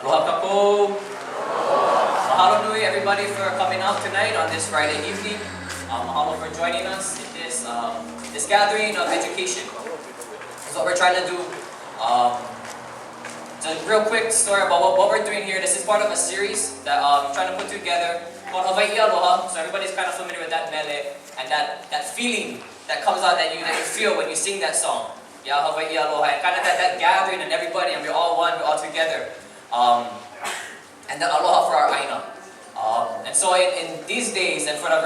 Aloha kako. Mahalo nui everybody for coming out tonight on this Friday evening. Mahalo for joining us in this gathering of education. So what we're trying to do, it's a real quick story about what we're doing here. This is part of a series that I'm trying to put together called Hawaiʻi Aloha. So everybody's kind of familiar with that mele and that feeling that comes out that you feel when you sing that song. Yeah, Hawaiʻi Aloha, and kind of that gathering and everybody, and we're all one, we're all together. And then aloha for our ʻāina. And so in these days, and for our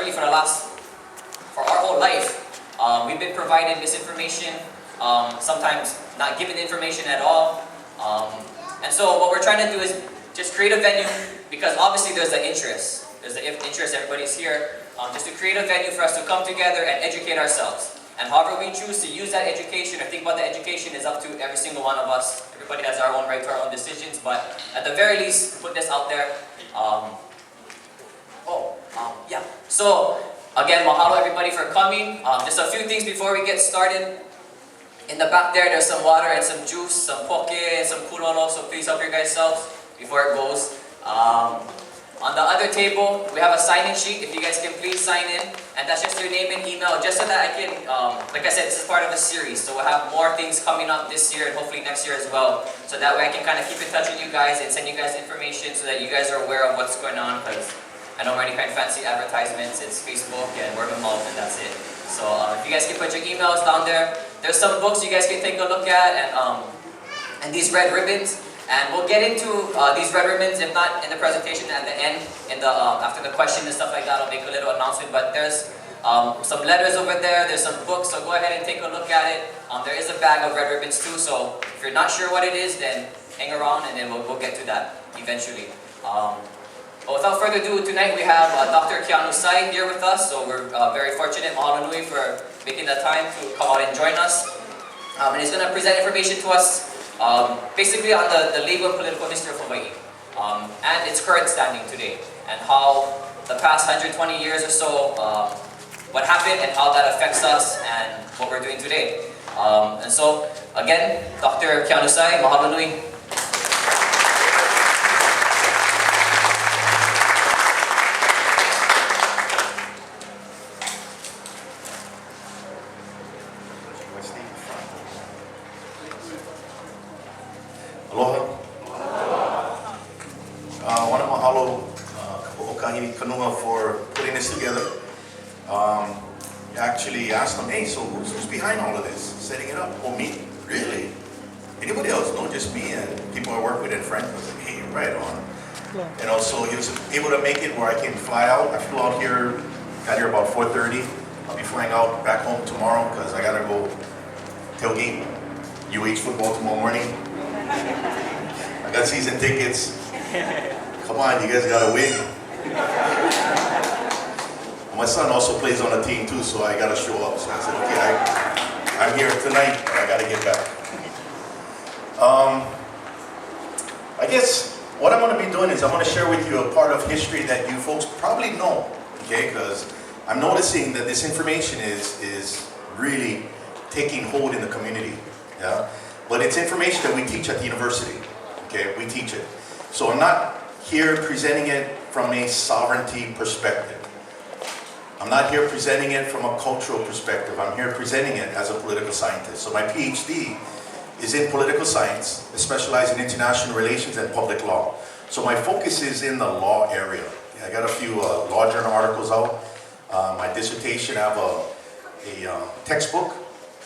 whole life, we've been providing misinformation, sometimes not given information at all. And so what we're trying to do is just create a venue, because obviously there's the interest. There's the interest, everybody's here, just to create a venue for us to come together and educate ourselves. And however we choose to use that education or think about the education is up to every single one of us. Everybody has our own right to our own decisions, but at the very least, put this out there. Yeah. So again, mahalo everybody for coming. Just a few things before we get started. In the back there's some water and some juice, some poke, and some kulolo, so please help your guys selves before it goes. On the other table, we have a sign-in sheet. If you guys can please sign in, and that's just your name and email, just so that I can, like I said, this is part of a series, so we'll have more things coming up this year and hopefully next year as well. So that way I can kind of keep in touch with you guys and send you guys information so that you guys are aware of what's going on, because I don't run any kind of fancy advertisements. It's Facebook and word of mouth, and that's it. So if you guys can put your emails down there. There's some books you guys can take a look at, and these red ribbons. And we'll get into these red ribbons, if not in the presentation, at the end, after the question and stuff like that. I'll make a little announcement. But there's some letters over there. There's some books, so go ahead and take a look at it. There is a bag of red ribbons too. So if you're not sure what it is, then hang around, and then we'll get to that eventually. But without further ado, tonight we have Dr. Keanu Sai here with us. So we're very fortunate, mahalo nui, for making the time to come out and join us. And he's going to present information to us. Basically on the legal and political history of Hawaii and its current standing today, and how the past 120 years or so, what happened and how that affects us and what we're doing today. And so, again, Dr. Keanu Sai, mahalo nui. For putting this together. Actually asked them, hey, so who's behind all of this? Setting it up? Oh, me? Really? Anybody else? No, just me and people I work with and friends. I was like, hey, right on. Yeah. And also he was able to make it where I can fly out. I flew out here, got here about 4:30. I'll be flying out back home tomorrow because I gotta go tailgate UH football tomorrow morning. I got season tickets. Come on, you guys gotta win. My son also plays on the team too, so I gotta show up. So I said, okay, I'm here tonight, but I gotta get back. I guess what I'm gonna be doing is I'm gonna share with you a part of history that you folks probably know, okay? Because I'm noticing that this information is really taking hold in the community, yeah? But it's information that we teach at the university, okay? We teach it. So I'm not here presenting it from a sovereignty perspective. I'm not here presenting it from a cultural perspective. I'm here presenting it as a political scientist. So my PhD is in political science. I specialize in international relations and public law. So my focus is in the law area. I got a few law journal articles out. My dissertation, I have a textbook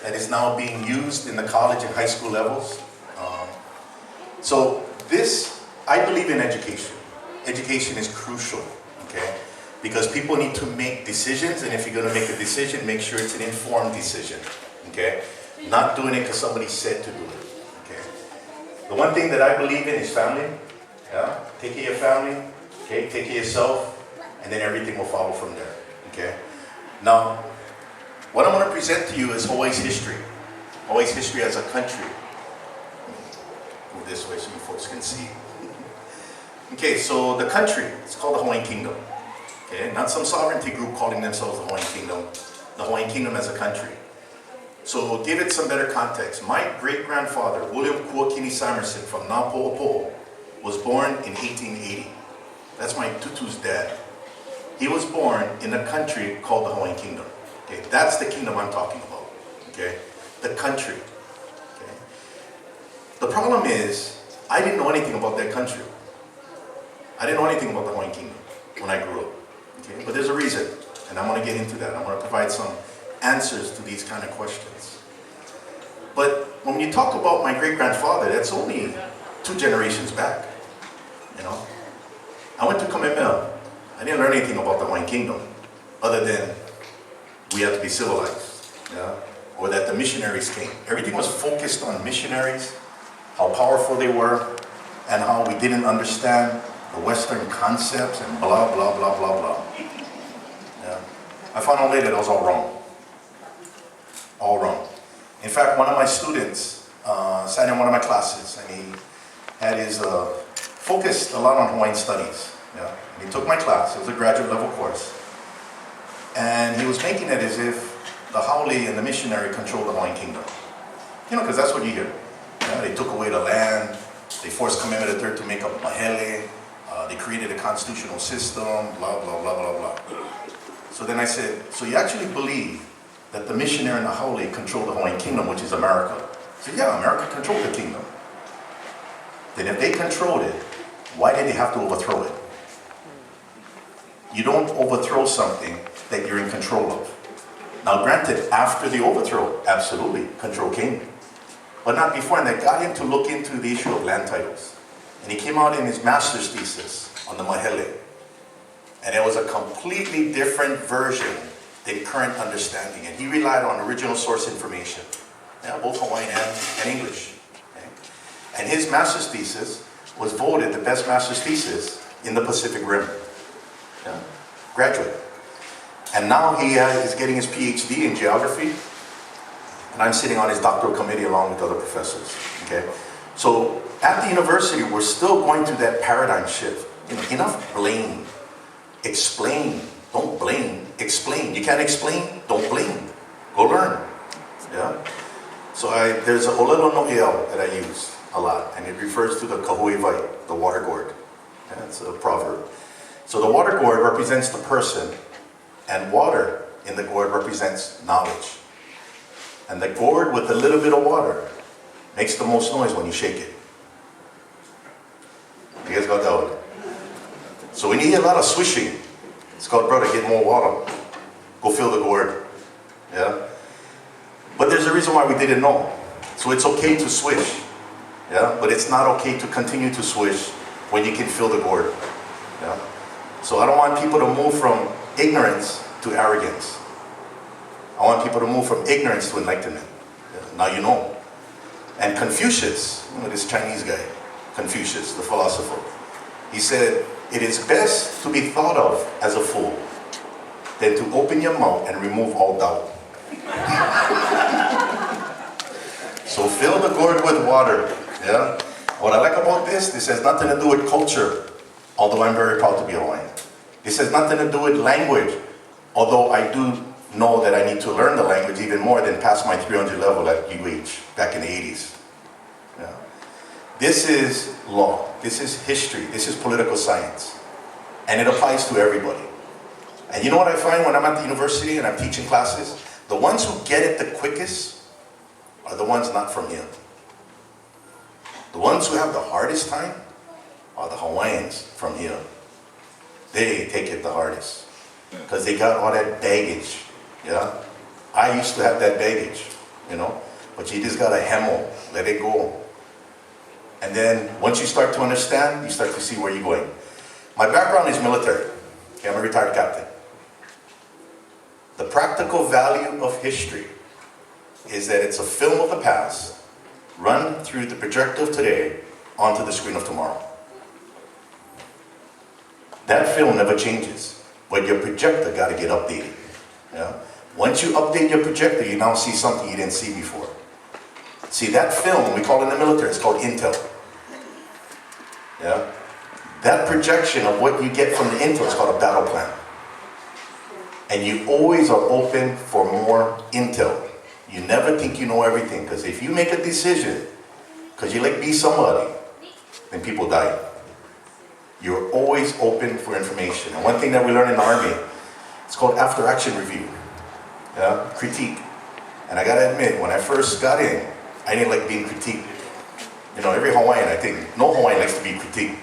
that is now being used in the college and high school levels. So this, I believe in education. Education is crucial, okay? Because people need to make decisions, and if you're going to make a decision, make sure it's an informed decision, okay? Not doing it because somebody said to do it, okay? The one thing that I believe in is family, yeah? Take care of your family, okay? Take care of yourself, and then everything will follow from there, okay? Now, what I'm going to present to you is Hawaii's history. Hawaii's history as a country. Move this way so you folks can see. Okay, so the country, it's called the Hawaiian Kingdom. Okay, not some sovereignty group calling themselves the Hawaiian Kingdom. The Hawaiian Kingdom as a country. So give it some better context. My great-grandfather, William Kuakini Samerson from Napo'opo'o, was born in 1880. That's my tutu's dad. He was born in a country called the Hawaiian Kingdom. Okay, that's the kingdom I'm talking about. Okay, the country. Okay. The problem is, I didn't know anything about that country. I didn't know anything about the Hawaiian Kingdom when I grew up. Okay, but there's a reason, and I'm going to get into that. I'm going to provide some answers to these kind of questions. But when you talk about my great-grandfather, that's only 2 generations back. You know, I went to Kamehameha. I didn't learn anything about the Hawaiian Kingdom, other than we have to be civilized, yeah? Or that the missionaries came. Everything was focused on missionaries, how powerful they were, and how we didn't understand the Western concepts and blah, blah, blah, blah, blah. Yeah? I found out later that was all wrong. All wrong. In fact, one of my students sat in one of my classes, and he had his focused a lot on Hawaiian studies. Yeah? And he took my class. It was a graduate level course. And he was making it as if the haole and the missionary controlled the Hawaiian Kingdom. You know, because that's what you hear. Yeah? They took away the land. They forced Kamehameha III to make up mahele. They created a constitutional system, blah, blah, blah, blah, blah. So then I said, so you actually believe that the missionary and the haole control the Hawaiian Kingdom, which is America? I said, yeah, America controlled the kingdom. Then if they controlled it, why did they have to overthrow it? You don't overthrow something that you're in control of. Now granted, after the overthrow, absolutely, control came. But not before, and that got him to look into the issue of land titles. And he came out in his master's thesis on the mahele. And it was a completely different version than current understanding. And he relied on original source information, yeah, both Hawaiian and English. Okay? And his master's thesis was voted the best master's thesis in the Pacific Rim. Yeah? Graduate. And now he is getting his PhD in geography. And I'm sitting on his doctoral committee along with other professors. Okay? So at the university, we're still going through that paradigm shift. You know, enough blame. Explain. Don't blame. Explain. You can't explain? Don't blame. Go learn. Yeah? So there's a olelo no'eau that I use a lot, and it refers to the kahui vai, the water gourd. Yeah, it's a proverb. So the water gourd represents the person, and water in the gourd represents knowledge. And the gourd with a little bit of water makes the most noise when you shake it. You guys got that one? So when you hear a lot of swishing, it's called, brother, get more water. Go fill the gourd. Yeah? But there's a reason why we didn't know. So it's okay to swish. Yeah? But it's not okay to continue to swish when you can fill the gourd. Yeah? So I don't want people to move from ignorance to arrogance. I want people to move from ignorance to enlightenment. Yeah? Now you know. And Confucius, you know, this Chinese guy, Confucius, the philosopher, he said, it is best to be thought of as a fool than to open your mouth and remove all doubt. So fill the gourd with water. Yeah? What I like about this has nothing to do with culture, although I'm very proud to be Hawaiian. This has nothing to do with language, although I do know that I need to learn the language even more than pass my 300 level at UH back in the 80s. Yeah. This is law, this is history, this is political science, and it applies to everybody. And you know what I find when I'm at the university and I'm teaching classes? The ones who get it the quickest are the ones not from here. The ones who have the hardest time are the Hawaiians from here. They take it the hardest because they got all that baggage. Yeah, I used to have that baggage, you know, but you just gotta hemo, let it go. And then once you start to understand, you start to see where you're going. My background is military. Okay, I'm a retired captain. The practical value of history is that it's a film of the past run through the projector of today onto the screen of tomorrow. That film never changes, but your projector gotta get updated. Yeah? Once you update your projector, you now see something you didn't see before. See, that film, we call it in the military, it's called intel. Yeah? That projection of what you get from the intel is called a battle plan. And you always are open for more intel. You never think you know everything, because if you make a decision, because you like be somebody, then people die. You're always open for information. And one thing that we learn in the Army, it's called after action review, yeah? Critique. And I gotta admit, when I first got in, I didn't like being critiqued. You know, every Hawaiian, I think, no Hawaiian likes to be critiqued.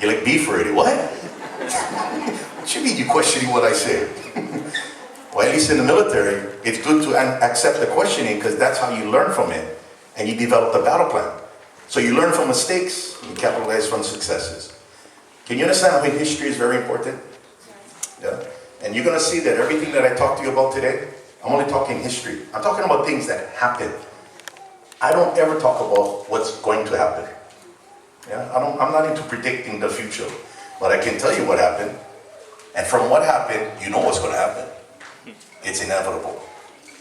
You like beef already, what? What you mean you questioning what I say? Well, at least in the military, it's good to accept the questioning because that's how you learn from it and you develop the battle plan. So you learn from mistakes and you capitalize from successes. Can you understand how history is very important? Yeah. And you're going to see that everything that I talk to you about today, I'm only talking history. I'm talking about things that happened. I don't ever talk about what's going to happen. Yeah? I'm not into predicting the future, but I can tell you what happened. And from what happened, you know what's going to happen. It's inevitable.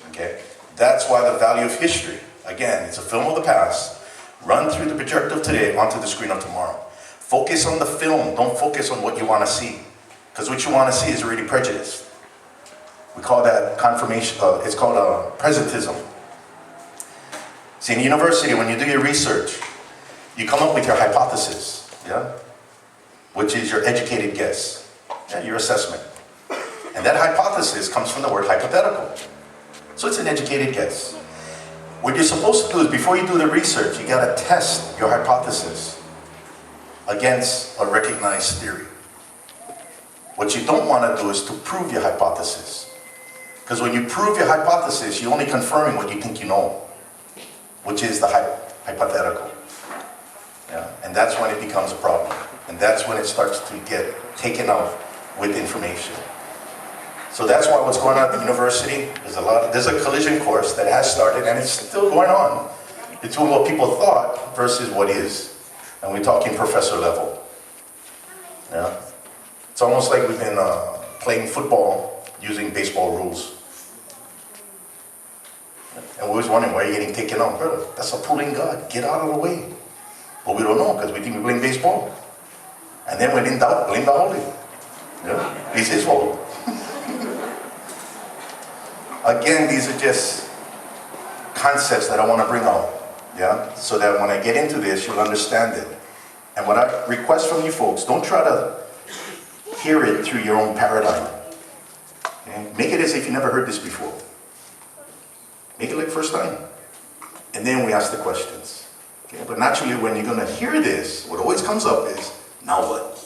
Okay? That's why the value of history, again, it's a film of the past, run through the projector of today onto the screen of tomorrow. Focus on the film, don't focus on what you want to see. Because what you want to see is already prejudiced. We call that confirmation, it's called presentism. See, in university, when you do your research, you come up with your hypothesis, yeah? Which is your educated guess, yeah? Your assessment. And that hypothesis comes from the word hypothetical. So it's an educated guess. What you're supposed to do is, before you do the research, you gotta test your hypothesis against a recognized theory. What you don't want to do is to prove your hypothesis. Because when you prove your hypothesis, you're only confirming what you think you know, which is the hypothetical. Yeah? And that's when it becomes a problem. And that's when it starts to get taken out with information. So that's why what's going on at the university, there's a collision course that has started and it's still going on between what people thought versus what is. And we're talking professor level. Yeah? It's almost like we've been playing football using baseball rules. And we're always wondering, why are you getting taken out? Brother, that's a pulling guard. Get out of the way. But we don't know because we think we're playing baseball. And then when in doubt, blame the holding. Yeah? It's his fault. Again, these are just concepts that I want to bring out. Yeah? So that when I get into this, you'll understand it. And what I request from you folks, don't try to hear it through your own paradigm. Okay? Make it as if you never heard this before. Make it like first time. And then we ask the questions. Okay? But naturally, when you're going to hear this, what always comes up is, now what?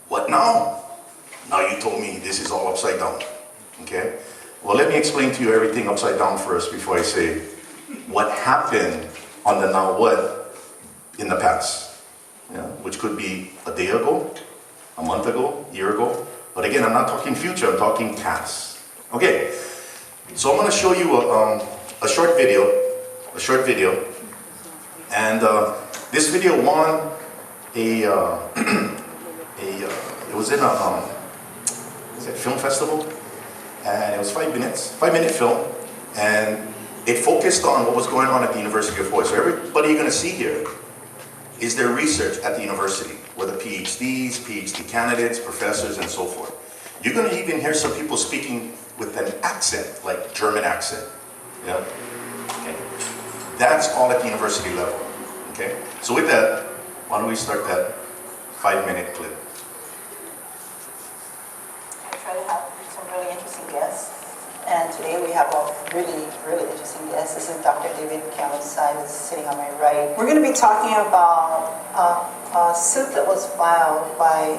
What now? Now you told me this is all upside down. Okay? Well, let me explain to you everything upside down first before I say what happened on the now what in the past. Yeah? Which could be a day ago, a month ago, a year ago. But again, I'm not talking future, I'm talking past. Okay, so I'm going to show you a short video. And this video won it was in a film festival, and it was 5-minute film, and it focused on what was going on at the University of Hawaii. So everybody you're going to see here is their research at the university, whether PhDs, PhD candidates, professors, and so forth. You're going to even hear some people speaking with an accent, like German accent. Yeah? Okay. That's all at the university level. Okay? So with that, why don't we start that 5-minute clip. I try to have some really interesting guests. And today we have a really, really interesting guest. This is Dr. Keanu Sai, who's sitting on my right. We're going to be talking about a suit that was filed by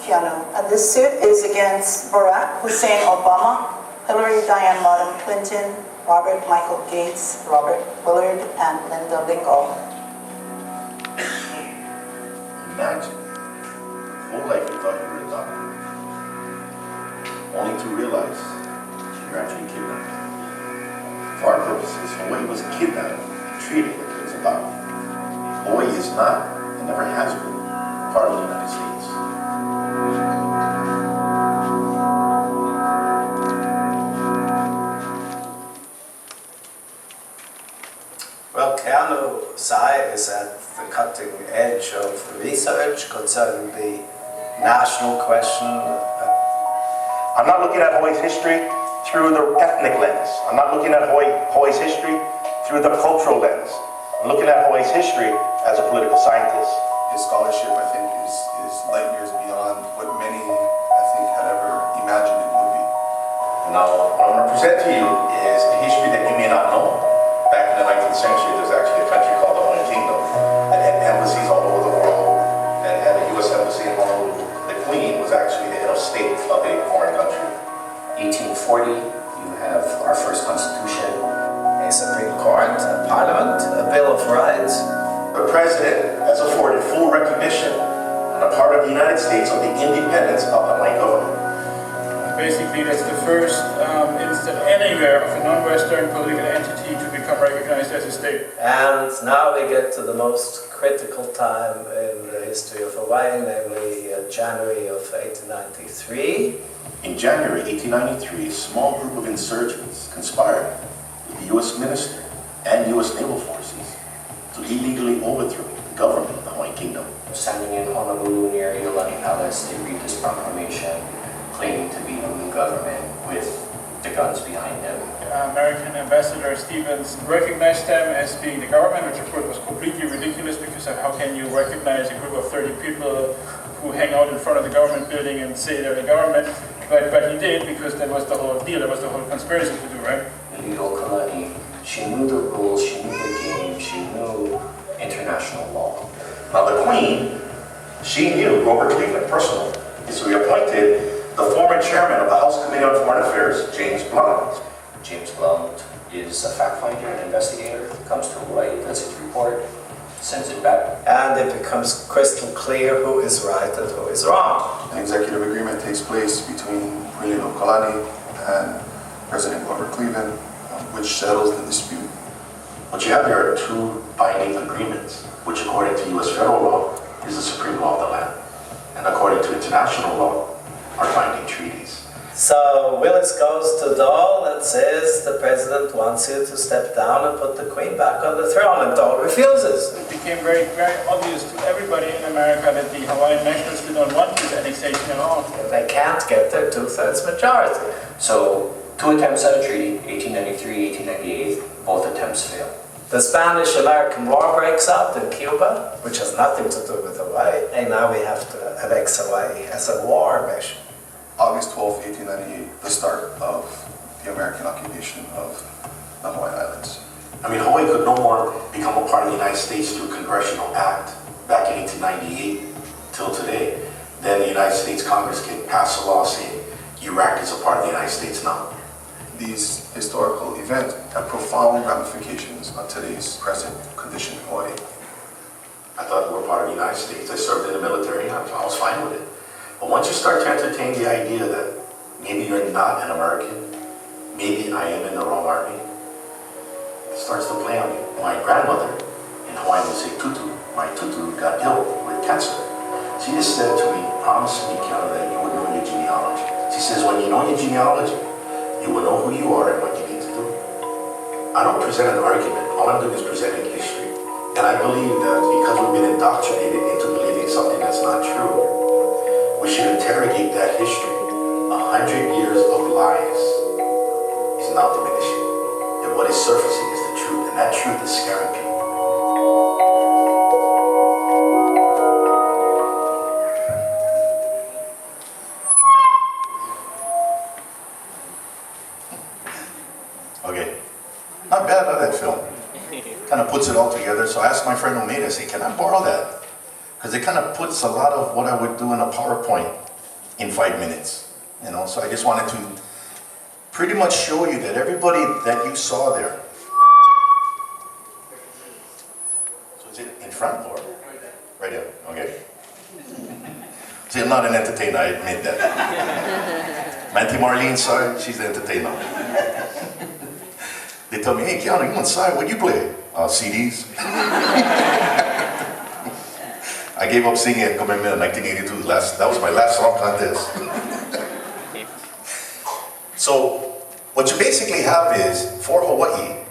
Keanu. And this suit is against Barack Hussein Obama, Hillary Diane Rodham Clinton, Robert Michael Gates, Robert Willard, and Linda Lingle. Imagine, whole life you thought you were a doctor, only to realize you're actually kidnapped. For our purposes, Hawaii was kidnapped, treated like it was a doctor. Hawaii is not, and never has been, part of the United States. Well, Keanu Sai is at the cutting edge of research concerning the national question. I'm not looking at Hawaii's history through the ethnic lens. I'm not looking at Hawaii's history through the cultural lens. I'm looking at Hawaii's history as a political scientist. His scholarship, I think, is 1940, you have our first constitution. A Supreme Court, a Parliament, a Bill of Rights. The President has afforded full recognition on the part of the United States of the independence of Hawaiian government. Basically, that's the first instance anywhere of a non-Western political entity to become recognized as a state. And now we get to the most critical time in the history of Hawaii, namely January of 1893. In January 1893, a small group of insurgents conspired with the U.S. minister and U.S. naval forces to illegally overthrow the government of the Hawaiian Kingdom. Standing in Honolulu near Liliʻulani Palace, they read this proclamation claiming to be a new government with the guns behind them. American Ambassador Stevens recognized them as being the government, which of course was completely ridiculous because of how can you recognize a group of 30 people who hang out in front of the government building and say they're the government, but he did because that was the whole deal, that was the whole conspiracy to do, right? Liliʻulani, she knew the rules, she knew the game, she knew international law. Now the Queen, she knew Grover Cleveland personally, so he appointed the former chairman of the House Committee on Foreign Affairs, James Blunt. James Blunt is a fact finder and investigator. He comes to Hawaii, does his report, sends it back. And it becomes crystal clear who is right and who is wrong. An executive agreement takes place between Liliʻulani and President Grover Cleveland, which settles the dispute. What you have here are two binding agreements, which according to U.S. federal law is the supreme law of the land, and according to international law are binding treaties. So Willis goes to Dole and says the president wants you to step down and put the Queen back on the throne, and Dole refuses. It became very, very obvious to everybody in America that the Hawaiian nationalists did not want this annexation at all. They can't get their two-thirds majority. So, two attempts at a treaty, 1893, 1898, both attempts fail. The Spanish-American War breaks out in Cuba, which has nothing to do with Hawaii, and now we have to annex Hawaii as a war measure. August 12, 1898, the start of the American occupation of the Hawaiian Islands. I mean, Hawaii could no more become a part of the United States through congressional act back in 1898 till today. Then the United States Congress can pass a law saying Iraq is a part of the United States now. These historical events have profound ramifications on today's present condition in Hawaii. I thought we were part of the United States. I served in the military. I was fine with it. But once you start to entertain the idea that maybe you're not an American, maybe I am in the wrong army, it starts to play on you. My grandmother, in Hawaii would say tutu, my tutu got ill with cancer. She just said to me, promise me, Keanu, that you would know your genealogy. She says, when you know your genealogy, you will know who you are and what you need to do. I don't present an argument. All I'm doing is presenting history. And I believe that because we've been indoctrinated into believing something that's not true, we should interrogate that history. 100 years of lies is now diminishing. And what is surfacing is the truth. And that truth is scaring people. Okay. Not bad, that film. Kind of puts it all together. So I asked my friend who made it, I say, can I borrow that? Because it kind of puts a lot of what I would do in a PowerPoint in 5 minutes, you know. So I just wanted to pretty much show you that everybody that you saw there. So is it in front or right here? Okay. See, I'm not an entertainer. I admit that. My Auntie Marlene, sorry, she's the entertainer. They tell me, hey, Keanu, you inside? What do you play? CDs. I gave up singing at Commitment in 1982. That was my last song contest. So, what you basically have is, for Hawaii,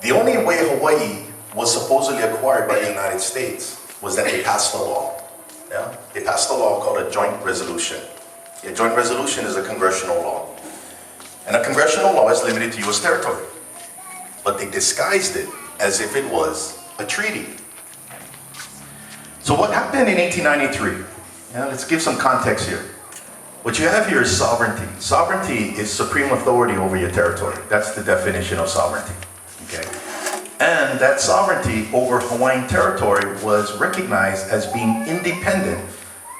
the only way Hawaii was supposedly acquired by the United States was that they passed a law. Yeah? They passed a law called a joint resolution. A joint resolution is a congressional law. And a congressional law is limited to U.S. territory. But they disguised it as if it was a treaty. So what happened in 1893? Yeah, let's give some context here. What you have here is sovereignty. Sovereignty is supreme authority over your territory. That's the definition of sovereignty. Okay? And that sovereignty over Hawaiian territory was recognized as being independent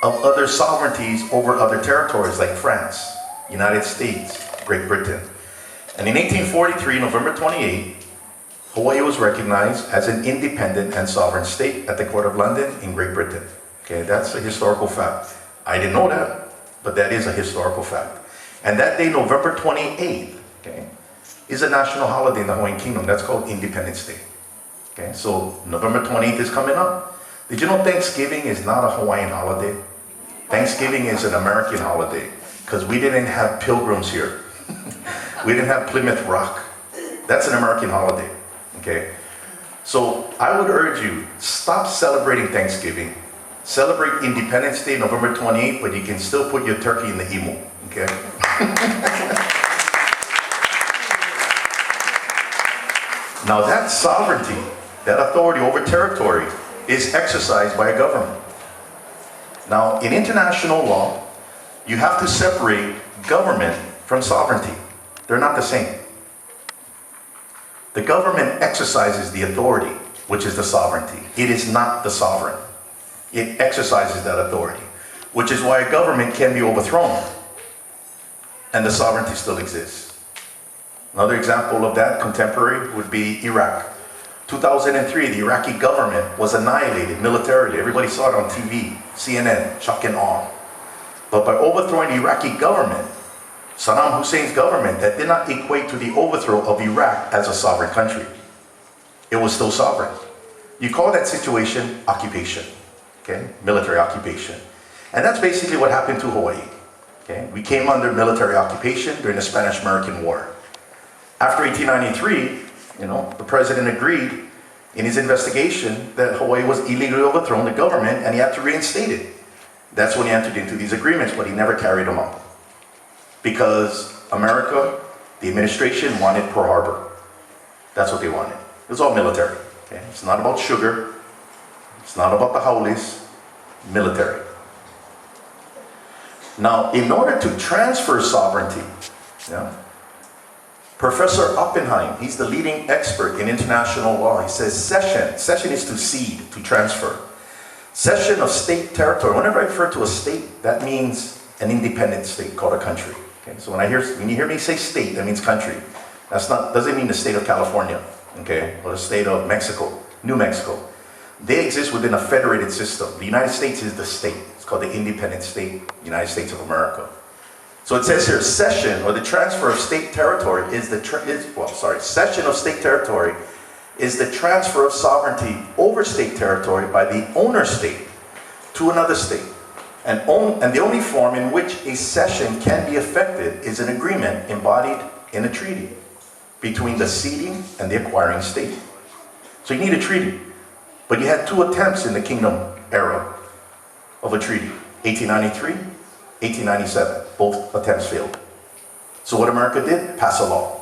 of other sovereignties over other territories like France, United States, Great Britain. And in 1843, November 28, Hawaii was recognized as an independent and sovereign state at the Court of London in Great Britain. Okay, that's a historical fact. I didn't know that, but that is a historical fact. And that day, November 28th, okay, is a national holiday in the Hawaiian Kingdom. That's called Independence Day. Okay, so November 28th is coming up. Did you know Thanksgiving is not a Hawaiian holiday? Thanksgiving is an American holiday because we didn't have pilgrims here. We didn't have Plymouth Rock. That's an American holiday. Okay, so I would urge you, stop celebrating Thanksgiving. Celebrate Independence Day, November 28th, but you can still put your turkey in the imu. Okay. Now that sovereignty, that authority over territory, is exercised by a government. Now in international law, you have to separate government from sovereignty. They're not the same. The government exercises the authority, which is the sovereignty. It is not the sovereign. It exercises that authority, which is why a government can be overthrown and the sovereignty still exists. Another example of that, contemporary, would be Iraq. 2003, the Iraqi government was annihilated militarily. Everybody saw it on TV, CNN, shock and awe. But by overthrowing the Iraqi government, Saddam Hussein's government, that did not equate to the overthrow of Iraq as a sovereign country. It was still sovereign. You call that situation occupation, okay? Military occupation. And that's basically what happened to Hawaii. Okay? We came under military occupation during the Spanish-American War. After 1893, the president agreed in his investigation that Hawaii was illegally overthrown, the government, and he had to reinstate it. That's when he entered into these agreements, but he never carried them out. Because America, the administration, wanted Pearl Harbor. That's what they wanted. It was all military. Okay? It's not about sugar. It's not about the howlies. Military. Now, in order to transfer sovereignty, Professor Oppenheim, he's the leading expert in international law. He says cession is to cede, to transfer. Cession of state territory. Whenever I refer to a state, that means an independent state called a country. Okay? So when you hear me say state, that means country. Doesn't mean the state of California, okay, or the state of Mexico, New Mexico. They exist within a federated system. The United States is the state. It's called the independent state, United States of America. So it says here, cession or the transfer of state territory cession of state territory is the transfer of sovereignty over state territory by the owner state to another state. And the only form in which a cession can be effected is an agreement embodied in a treaty between the ceding and the acquiring state. So you need a treaty. But you had two attempts in the kingdom era of a treaty, 1893, 1897. Both attempts failed. So what America did? Pass a law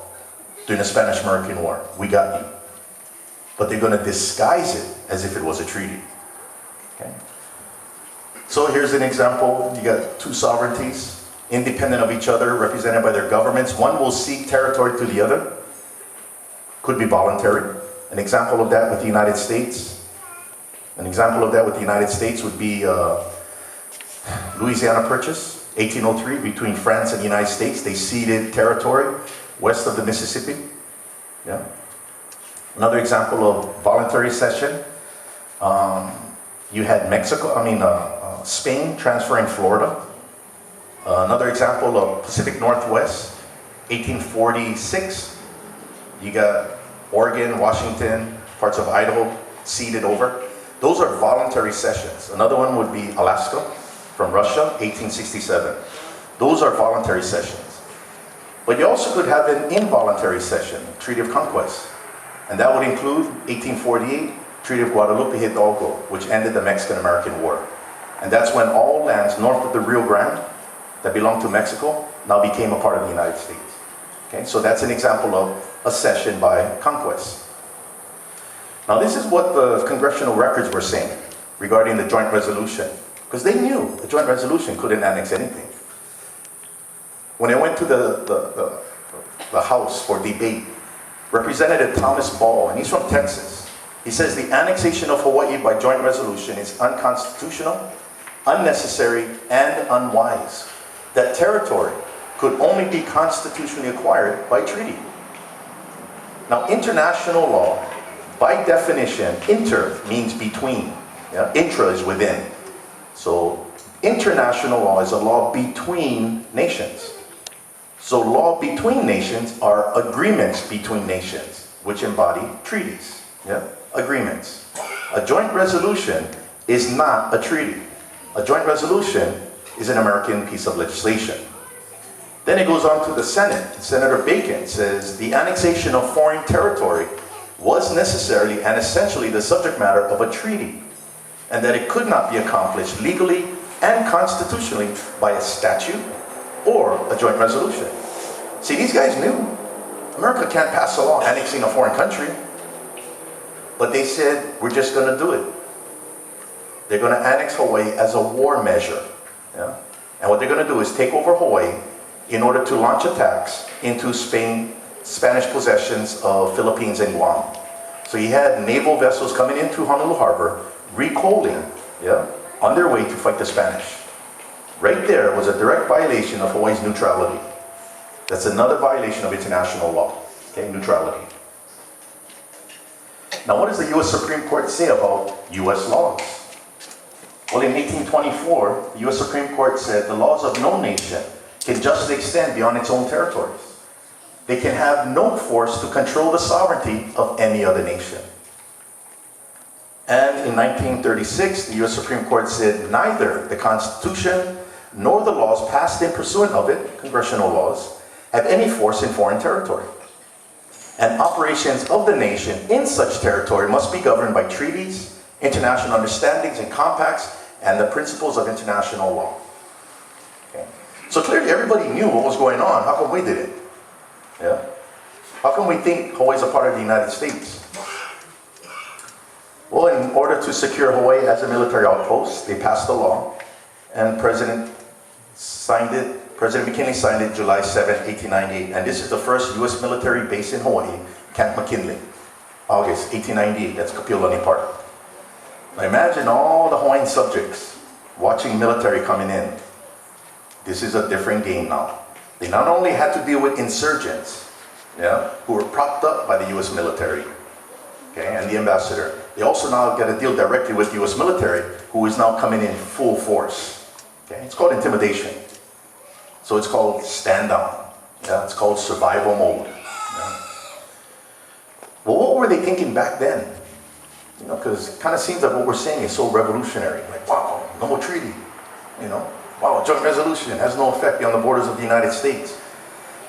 during the Spanish-American War. We got you. But they're going to disguise it as if it was a treaty. Okay? So here's an example. You got two sovereignties, independent of each other, represented by their governments. One will cede territory to the other. Could be voluntary. An example of that with the United States. An example of that with the United States would be Louisiana Purchase, 1803, between France and the United States. They ceded territory west of the Mississippi. Yeah. Another example of voluntary cession. You had Spain transferring Florida. Another example of Pacific Northwest, 1846. You got Oregon, Washington, parts of Idaho ceded over. Those are voluntary cessions. Another one would be Alaska from Russia, 1867. Those are voluntary cessions. But you also could have an involuntary cession, Treaty of Conquest. And that would include 1848, Treaty of Guadalupe Hidalgo, which ended the Mexican-American War. And that's when all lands north of the Rio Grande that belonged to Mexico now became a part of the United States. Okay, so that's an example of a cession by conquest. Now this is what the congressional records were saying regarding the joint resolution, because they knew the joint resolution couldn't annex anything. When I went to the House for debate, Representative Thomas Ball, and he's from Texas, he says the annexation of Hawaii by joint resolution is unconstitutional, unnecessary, and unwise. That territory could only be constitutionally acquired by treaty. Now, international law, by definition, inter means between. Yeah? Intra is within. So, international law is a law between nations. So, law between nations are agreements between nations, which embody treaties. Yeah? Agreements. A joint resolution is not a treaty. A joint resolution is an American piece of legislation. Then it goes on to the Senate. Senator Bacon says the annexation of foreign territory was necessarily and essentially the subject matter of a treaty, and that it could not be accomplished legally and constitutionally by a statute or a joint resolution. See, these guys knew America can't pass a law annexing a foreign country, but they said, we're just going to do it. They're going to annex Hawaii as a war measure. Yeah? And what they're going to do is take over Hawaii in order to launch attacks into Spanish possessions of Philippines and Guam. So you had naval vessels coming into Honolulu Harbor, recoaling, on their way to fight the Spanish. Right there was a direct violation of Hawaii's neutrality. That's another violation of international law, okay, neutrality. Now, what does the U.S. Supreme Court say about U.S. laws? Well, in 1824, the U.S. Supreme Court said the laws of no nation can justly extend beyond its own territories. They can have no force to control the sovereignty of any other nation. And in 1936, the U.S. Supreme Court said neither the Constitution nor the laws passed in pursuant of it, congressional laws, have any force in foreign territory. And operations of the nation in such territory must be governed by treaties, international understandings and compacts, and the principles of international law. Okay. So clearly everybody knew what was going on. How come we didn't? Yeah? How come we think Hawaii is a part of the United States? Well, in order to secure Hawaii as a military outpost, they passed a law, and President McKinley signed it July 7, 1898, and this is the first U.S. military base in Hawaii, Camp McKinley, August 1898, that's Kapiolani Park. Now imagine all the Hawaiian subjects watching military coming in. This is a different game now. They not only had to deal with insurgents, who were propped up by the U.S. military, okay, and the ambassador. They also now got to deal directly with the U.S. military, who is now coming in full force. Okay? It's called intimidation. So it's called stand down. Yeah? It's called survival mode. Yeah? Well, what were they thinking back then? Because it kind of seems like what we're saying is so revolutionary. Like, wow, no more treaty. Wow, joint resolution has no effect beyond the borders of the United States.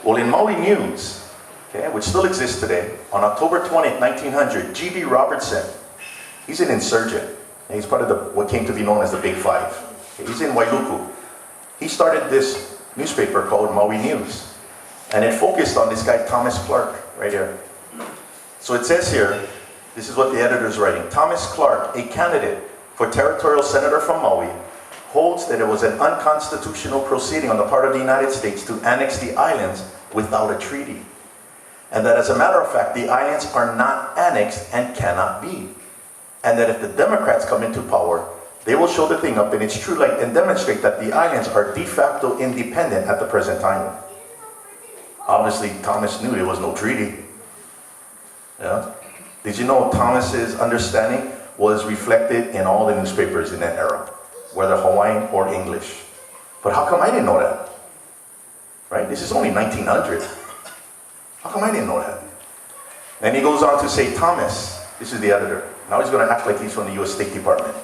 Well, in Maui News, okay, which still exists today, on October 20th, 1900, G.B. Robertson, he's an insurgent. And he's part of what came to be known as the Big Five. Okay, he's in Wailuku. He started this newspaper called Maui News. And it focused on this guy, Thomas Clark, right here. So it says here, this is what the editor is writing. Thomas Clark, a candidate for territorial senator from Maui, holds that it was an unconstitutional proceeding on the part of the United States to annex the islands without a treaty. And that as a matter of fact, the islands are not annexed and cannot be. And that if the Democrats come into power, they will show the thing up in its true light and demonstrate that the islands are de facto independent at the present time. Obviously, Thomas knew there was no treaty. Yeah? Did you know Thomas's understanding was reflected in all the newspapers in that era, whether Hawaiian or English? But how come I didn't know that? Right? This is only 1900. How come I didn't know that? Then he goes on to say, Thomas, this is the editor. Now he's going to act like he's from the U.S. State Department.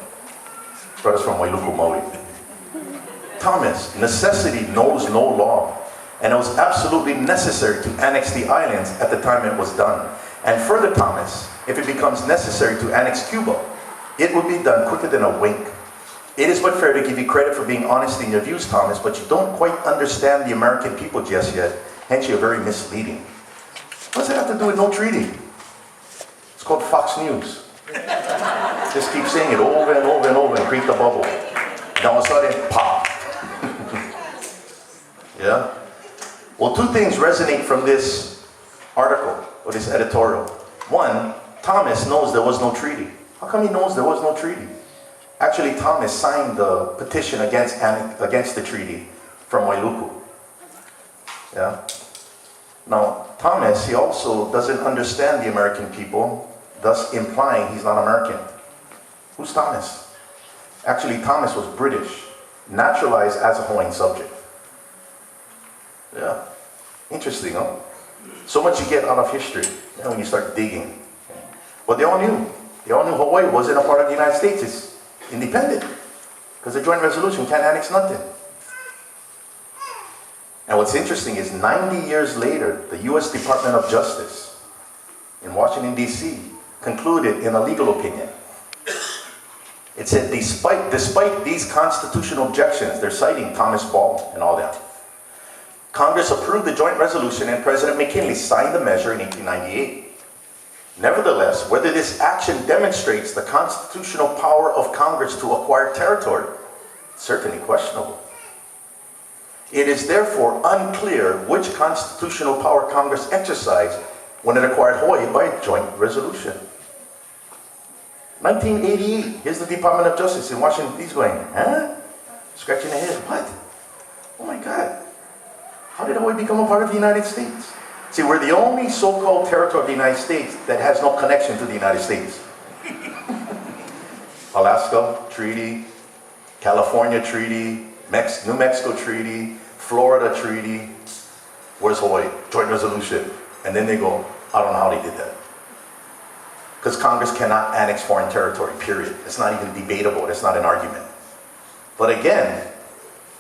Brothers from Wailuku, Maui. Thomas, necessity knows no law, and it was absolutely necessary to annex the islands at the time it was done. And further, Thomas, if it becomes necessary to annex Cuba, it would be done quicker than a wink. It is but fair to give you credit for being honest in your views, Thomas, but you don't quite understand the American people just yet, hence you're very misleading. What does it have to do with no treaty? It's called Fox News. Just keep saying it over and over and over and create the bubble. And all of a sudden, pop. Yeah? Well, two things resonate from this article, or this editorial. One, Thomas knows there was no treaty. How come he knows there was no treaty? Actually, Thomas signed the petition against the treaty from Wailuku. Yeah. Now, Thomas, he also doesn't understand the American people, thus implying he's not American. Who's Thomas? Actually, Thomas was British, naturalized as a Hawaiian subject. Yeah. Interesting, huh? So much you get out of history when you start digging. But they all knew. They all knew Hawaii wasn't a part of the United States. It's independent. Because the joint resolution can't annex nothing. And what's interesting is 90 years later, the U.S. Department of Justice in Washington, D.C. concluded in a legal opinion. It said, despite these constitutional objections, they're citing Thomas Ball and all that, Congress approved the joint resolution and President McKinley signed the measure in 1898. Nevertheless, whether this action demonstrates the constitutional power of Congress to acquire territory, certainly questionable. It is therefore unclear which constitutional power Congress exercised when it acquired Hawaii by joint resolution. 1988, here's the Department of Justice in Washington, D.C. going, huh? Scratching their head, what? Oh my God. How did Hawaii become a part of the United States? See, we're the only so-called territory of the United States that has no connection to the United States. Alaska Treaty, California Treaty, New Mexico Treaty, Florida Treaty. Where's Hawaii? Joint resolution. And then they go, I don't know how they did that. Because Congress cannot annex foreign territory, period. It's not even debatable. It's not an argument. But again,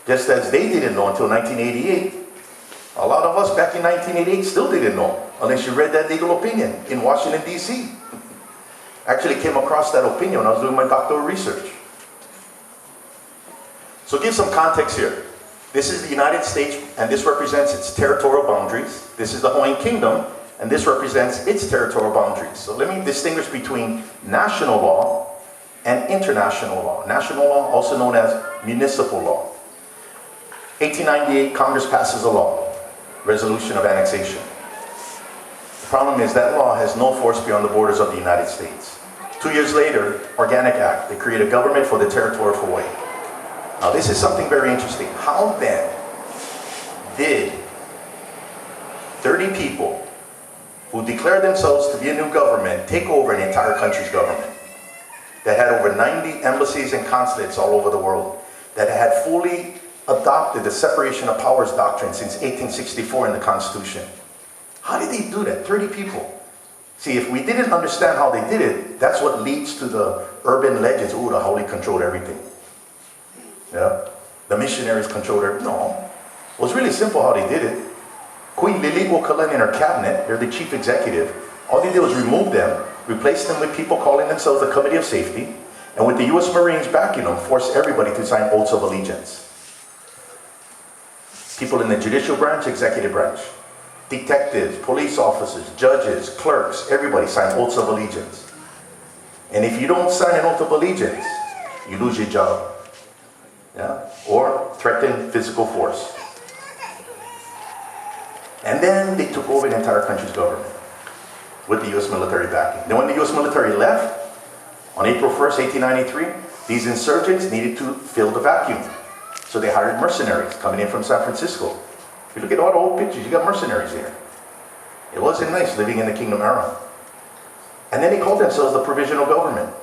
just as they didn't know until 1988, a lot of us back in 1988 still didn't know, unless you read that legal opinion in Washington, D.C. Actually came across that opinion when I was doing my doctoral research. So give some context here. This is the United States, and this represents its territorial boundaries. This is the Hawaiian Kingdom, and this represents its territorial boundaries. So let me distinguish between national law and international law. National law, also known as municipal law. 1898, Congress passes a law. Resolution of annexation. The problem is that law has no force beyond the borders of the United States. 2 years later, Organic Act, they create a government for the territory of Hawaii. Now this is something very interesting. How then did 30 people who declared themselves to be a new government take over an entire country's government that had over 90 embassies and consulates all over the world, that had fully adopted the separation of powers doctrine since 1864 in the Constitution? How did they do that? 30 people. See, if we didn't understand how they did it, that's what leads to the urban legends. Ooh, the Haole controlled everything. Yeah? The missionaries controlled everything. No. It was really simple how they did it. Queen Liliʻulani and her cabinet, they're the chief executive. All they did was remove them, replace them with people calling themselves the Committee of Safety, and with the U.S. Marines backing them, force everybody to sign oaths of allegiance. People in the judicial branch, executive branch, detectives, police officers, judges, clerks, everybody sign oaths of allegiance. And if you don't sign an oath of allegiance, you lose your job. Yeah? Or threaten physical force. And then they took over the entire country's government with the U.S. military backing. Then when the U.S. military left, on April 1st, 1893, these insurgents needed to fill the vacuum. So they hired mercenaries coming in from San Francisco. If you look at all the old pictures, you got mercenaries here. It wasn't nice living in the Kingdom era. And then they called themselves the Provisional Government,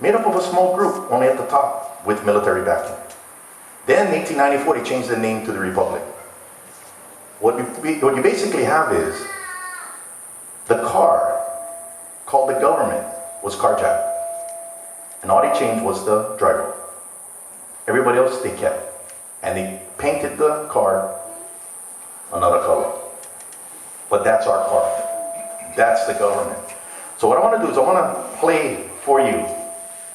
made up of a small group, only at the top, with military backing. Then in 1894, they changed the name to the Republic. What you basically have is, the car, called the government, was carjacked. And all they changed was the driver. Everybody else they kept. And they painted the car another color. But that's our car. That's the government. So what I want to do is I want to play for you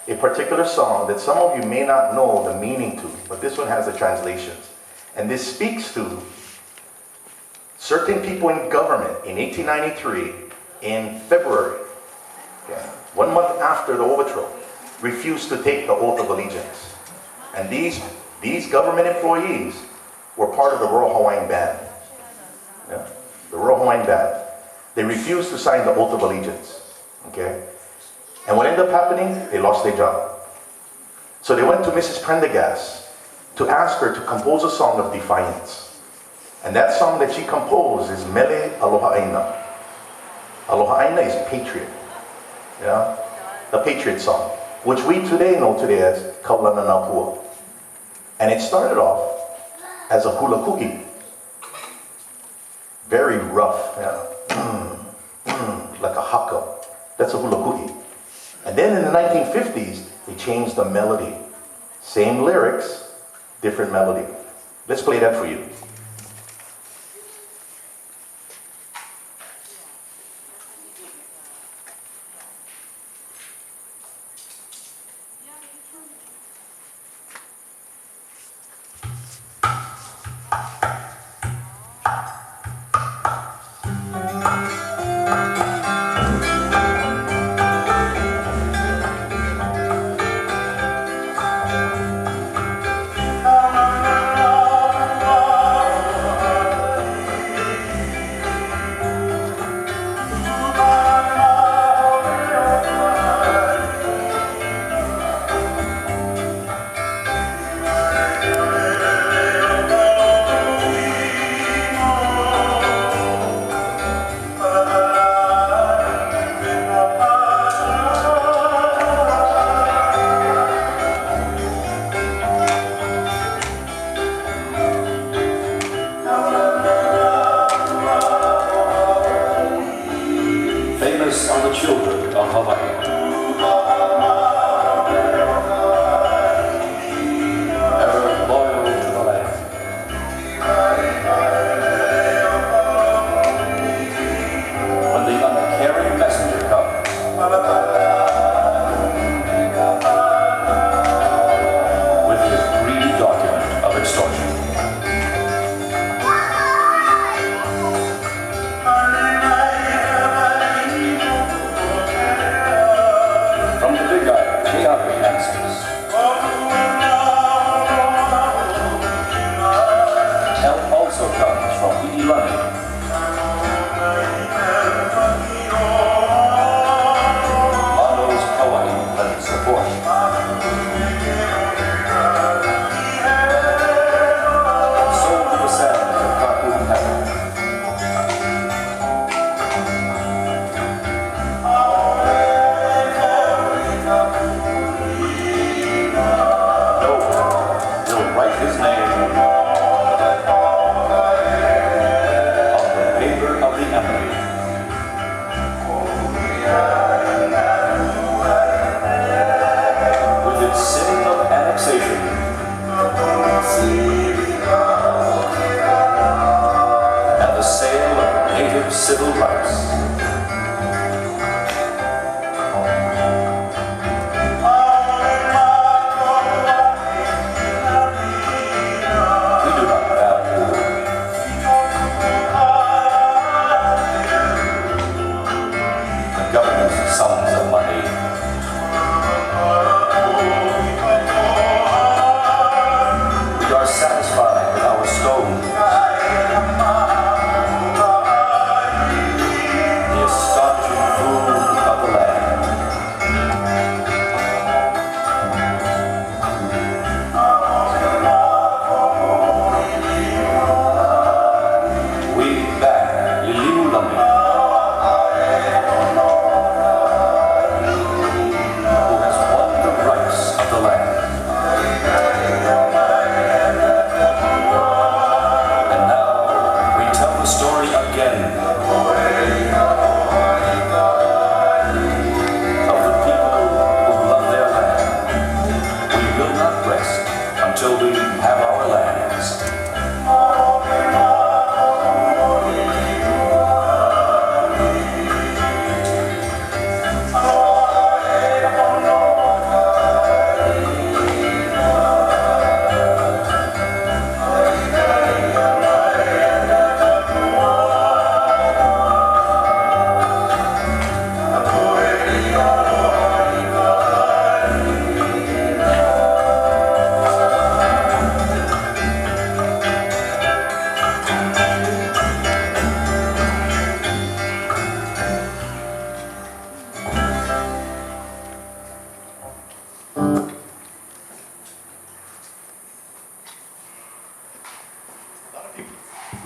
a particular song that some of you may not know the meaning to, but this one has the translations. And this speaks to certain people in government in 1893 in February, 1 month after the overthrow, refused to take the oath of allegiance. And these government employees were part of the Royal Hawaiian Band. Yeah? The Royal Hawaiian Band. They refused to sign the oath of allegiance. Okay? And what ended up happening? They lost their job. So they went to Mrs. Prendergast to ask her to compose a song of defiance. And that song that she composed is Mele Aloha ʻāina. Aloha ʻāina is patriot. Yeah? The patriot song, which we today know today as Kaulana Napua. And it started off as a hula ku'i. Very rough, yeah. Like a haka. That's a hula ku'i. And then in the 1950s, they changed the melody. Same lyrics, different melody. Let's play that for you.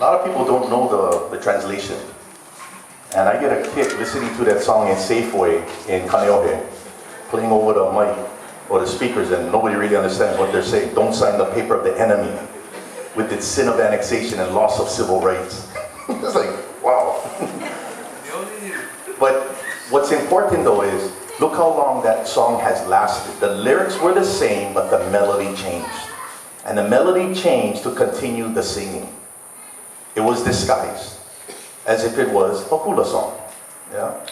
lot of people don't know the translation. And I get a kick listening to that song in Safeway in Kanaʻiolowalu, playing over the mic or the speakers, and nobody really understands what they're saying. Don't sign the paper of the enemy with its sin of annexation and loss of civil rights. It's like, wow. But what's important though is, look how long that song has lasted. The lyrics were the same, but the melody changed. And the melody changed to continue the singing. It was disguised as if it was a hula song. Yeah?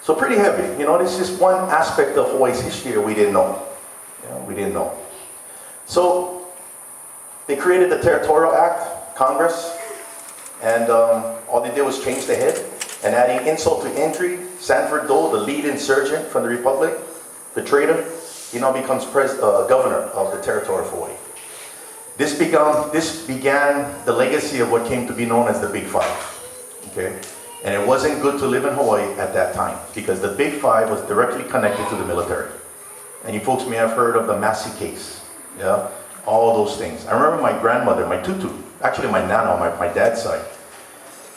So pretty heavy. You know, this is one aspect of Hawaii's history that we didn't know. We didn't know. So they created the Territorial Act, Congress, and all they did was change the head, and adding insult to injury, Sanford Dole, the lead insurgent from the Republic, the traitor, he now becomes governor of the Territory of Hawaii. This began the legacy of what came to be known as the Big Five. Okay? And it wasn't good to live in Hawaii at that time, because the Big Five was directly connected to the military. And you folks may have heard of the Massey case. Yeah? All those things. I remember my grandmother, my tutu, actually my nana on my dad's side,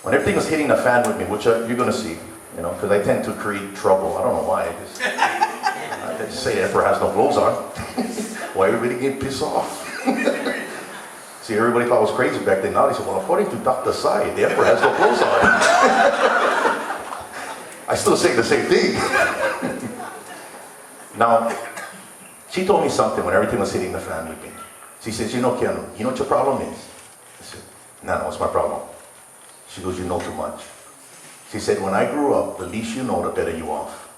when everything was hitting the fan with me, which you're going to see, you know, because I tend to create trouble. I don't know why. I just say the emperor has no clothes on. Why everybody get pissed off? See, everybody thought I was crazy back then. Now they said, well, according to Dr. Sai, the emperor has no clothes on. I still say the same thing. Now, she told me something when everything was hitting the fan with me. She says, you know, Keanu, you know what your problem is? I said, no, what's my problem? She goes, you know too much. She said, when I grew up, the least you know, the better you off.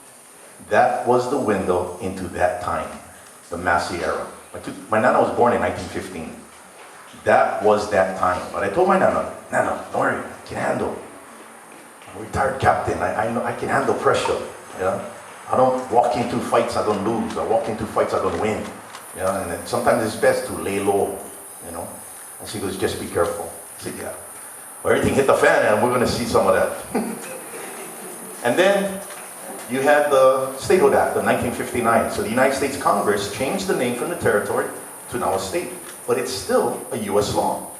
That was the window into that time, the Massey era. My nana was born in 1915. That was that time. But I told my nana, don't worry, I can handle. I'm a retired captain, I know I can handle pressure. Yeah? I don't walk into fights I don't lose. I walk into fights I don't win. Yeah? And then sometimes it's best to lay low, you know. And she goes, just be careful. I said, yeah. Well, everything hit the fan and we're going to see some of that. And then you had the Statehood Act of 1959. So the United States Congress changed the name from the territory to now a state. But it's still a U.S. law.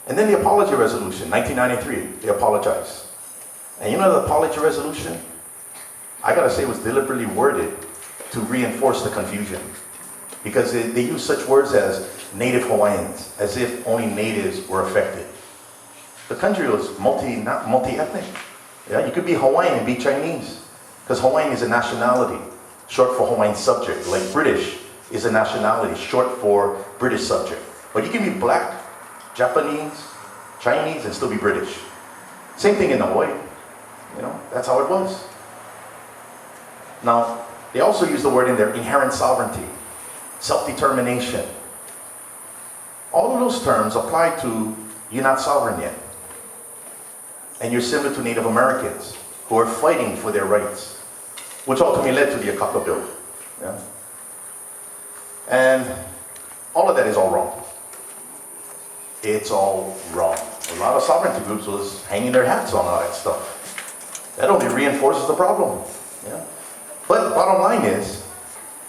And then the Apology Resolution, 1993, they apologized. And you know the Apology Resolution? I gotta say it was deliberately worded to reinforce the confusion. Because they use such words as Native Hawaiians, as if only natives were affected. The country was multi-ethnic. Yeah? You could be Hawaiian and be Chinese. Because Hawaiian is a nationality, short for Hawaiian subject, like British is a nationality, short for British subject. But you can be black, Japanese, Chinese, and still be British. Same thing in Hawaii. You know, that's how it was. Now, they also use the word in there, inherent sovereignty, self-determination. All of those terms apply to you're not sovereign yet. And you're similar to Native Americans who are fighting for their rights, which ultimately led to the Akaka Bill. Yeah? And all of that is all wrong. It's all wrong. A lot of sovereignty groups was hanging their hats on all that stuff. That only reinforces the problem. Yeah? But bottom line is,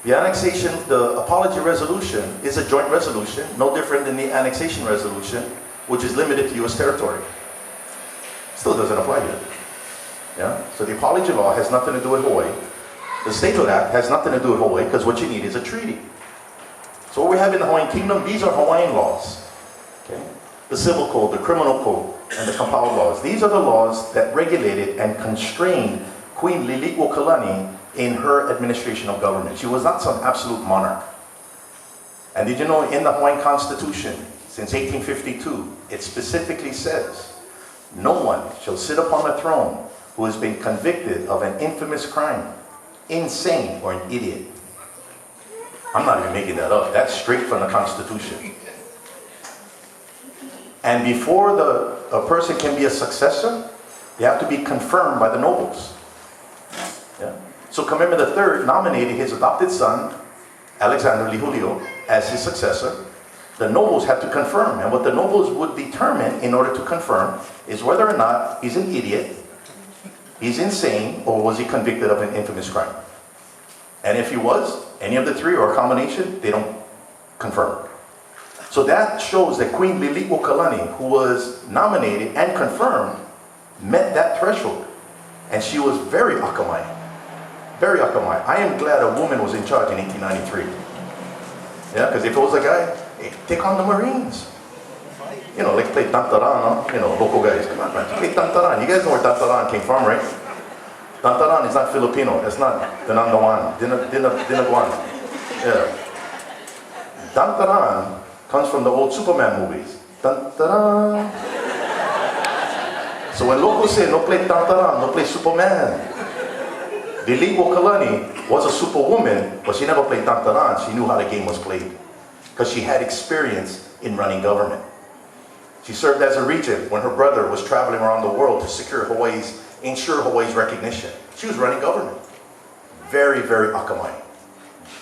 the annexation, the Apology Resolution is a joint resolution, no different than the annexation resolution, which is limited to U.S. territory. Still doesn't apply here. Yeah? So the Apology Law has nothing to do with Hawaii. The Statehood Act has nothing to do with Hawaii, because what you need is a treaty. So what we have in the Hawaiian Kingdom, these are Hawaiian laws. Okay? The Civil Code, the Criminal Code, and the Compound Laws. These are the laws that regulated and constrained Queen Liliʻulani in her administration of government. She was not some absolute monarch. And did you know in the Hawaiian Constitution, since 1852, it specifically says, no one shall sit upon a throne who has been convicted of an infamous crime, insane, or an idiot. I'm not even making that up. That's straight from the Constitution. And before a person can be a successor, they have to be confirmed by the nobles. Yeah? So Kameme III nominated his adopted son, Alexander Lihulio, as his successor. The nobles had to confirm, and what the nobles would determine in order to confirm is whether or not he's an idiot, he's insane, or was he convicted of an infamous crime. And if he was, any of the three or a combination, they don't confirm. So that shows that Queen Liliʻulani, who was nominated and confirmed, met that threshold. And she was very akamai. Very akamai. I am glad a woman was in charge in 1893. Yeah, because if it was a guy, hey, take on the Marines. You know, like play tantaran, you know, local guys. Come on, man, play tantaran. You guys know where tantaran came from, right? Tantaran is not Filipino. It's not Dinandawan. Dinaguan. Yeah. Tantaran comes from the old Superman movies. Tantaran. So when locals say no play tantaran, no play Superman. Liliʻulani was a superwoman, but she never played tantaran. She knew how the game was played because she had experience in running government. She served as a regent when her brother was traveling around the world to ensure Hawaii's recognition. She was running government. Very, very akamai.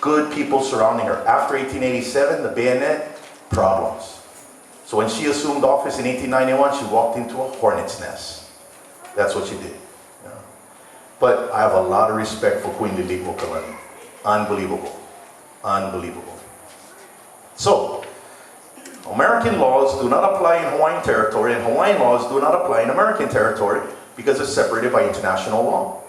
Good people surrounding her. After 1887, the bayonet, problems. So when she assumed office in 1891, she walked into a hornet's nest. That's what she did. Yeah. But I have a lot of respect for Queen Liliʻulani. Unbelievable. Unbelievable. So, American laws do not apply in Hawaiian territory, and Hawaiian laws do not apply in American territory because it's separated by international law.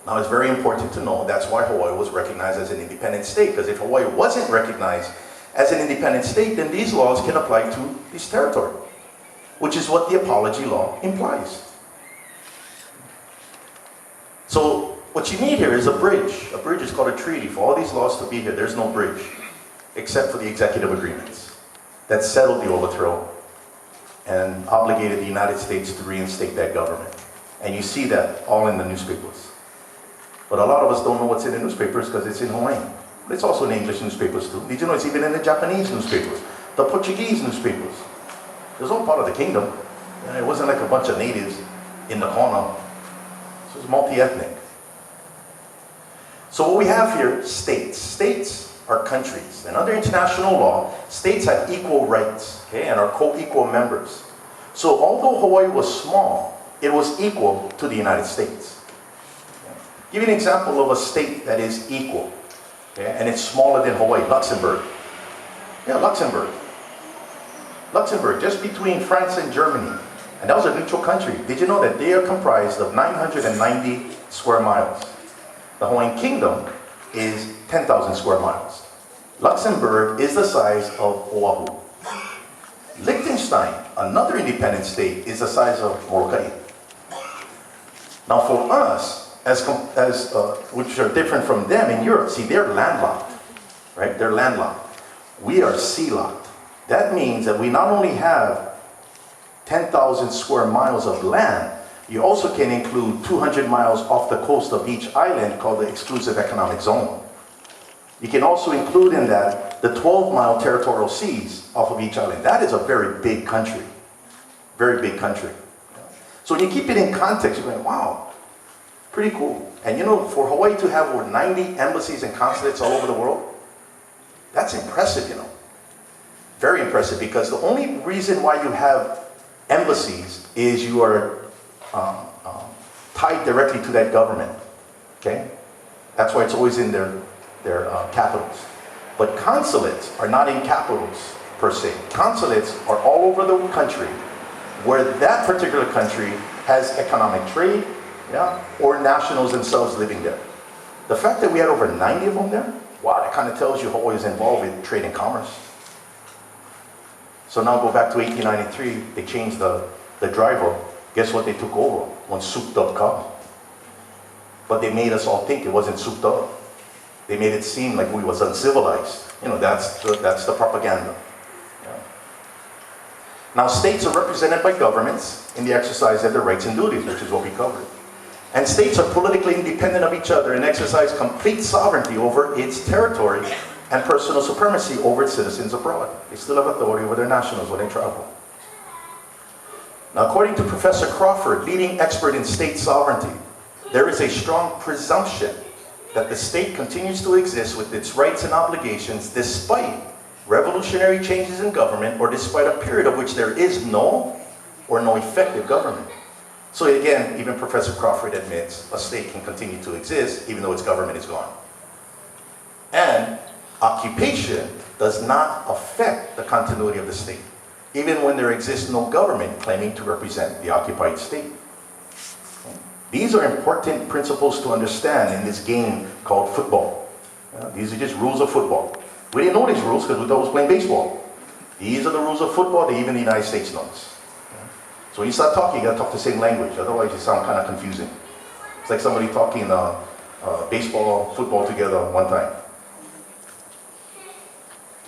Now, it's very important to know that's why Hawaii was recognized as an independent state, because if Hawaii wasn't recognized as an independent state, then these laws can apply to this territory, which is what the apology law implies. So, what you need here is a bridge. A bridge is called a treaty. For all these laws to be here, there's no bridge, except for the executive agreements that settled the overthrow and obligated the United States to reinstate that government. And you see that all in the newspapers. But a lot of us don't know what's in the newspapers because it's in Hawaiian. But it's also in English newspapers too. Did you know it's even in the Japanese newspapers, the Portuguese newspapers? It was all part of the kingdom. And it wasn't like a bunch of natives in the Kona. So it was multi-ethnic. So what we have here, states. States are countries. And under international law, states have equal rights, okay, and are co-equal members. So although Hawaii was small, it was equal to the United States. Okay. Give you an example of a state that is equal, okay, and it's smaller than Hawaii, Luxembourg. Yeah, Luxembourg. Luxembourg, just between France and Germany. And that was a neutral country. Did you know that they are comprised of 990 square miles? The Hawaiian Kingdom is 10,000 square miles. Luxembourg is the size of Oahu. Liechtenstein, another independent state, is the size of Molokai. Now for us, which are different from them in Europe, see, they're landlocked, right? They're landlocked. We are sea-locked. That means that we not only have 10,000 square miles of land, you also can include 200 miles off the coast of each island called the exclusive economic zone. You can also include in that the 12-mile territorial seas off of each island. That is a very big country. Very big country. So when you keep it in context, you're going, wow, pretty cool. And you know, for Hawaii to have over 90 embassies and consulates all over the world, that's impressive, you know. Very impressive, because the only reason why you have embassies is you are tied directly to that government, okay? That's why it's always in their capitals. But consulates are not in capitals per se. Consulates are all over the country where that particular country has economic trade, yeah, or nationals themselves living there. The fact that we had over 90 of them there, wow, that kind of tells you Hawaii is involved in trade and commerce. So now go back to 1893, they changed the driver. Guess what they took over? One souped up car. But they made us all think it wasn't souped up. They made it seem like we was uncivilized. You know, that's the propaganda. Yeah. Now, states are represented by governments in the exercise of their rights and duties, which is what we covered. And states are politically independent of each other and exercise complete sovereignty over its territory and personal supremacy over its citizens abroad. They still have authority over their nationals when they travel. Now, according to Professor Crawford, leading expert in state sovereignty, there is a strong presumption that the state continues to exist with its rights and obligations despite revolutionary changes in government or despite a period of which there is no or no effective government. So again, even Professor Crawford admits a state can continue to exist even though its government is gone. And occupation does not affect the continuity of the state, even when there exists no government claiming to represent the occupied state. These are important principles to understand in this game called football. These are just rules of football. We didn't know these rules because we thought we was playing baseball. These are the rules of football that even the United States knows. So when you start talking, you got to talk the same language, otherwise you sound kind of confusing. It's like somebody talking baseball, football together one time.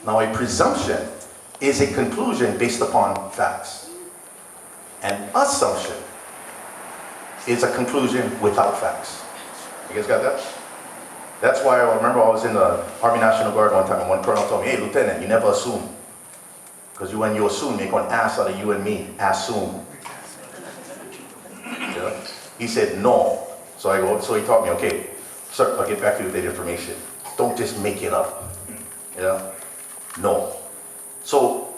Now a presumption is a conclusion based upon facts. An assumption is a conclusion without facts. You guys got that? That's why I remember I was in the Army National Guard one time and one colonel told me, hey Lieutenant, you never assume. Because when you assume, you make an ass out of you and me. Assume. Yeah? He said no. So he taught me, okay, sir, I'll get back to you with that information. Don't just make it up. Yeah? No. So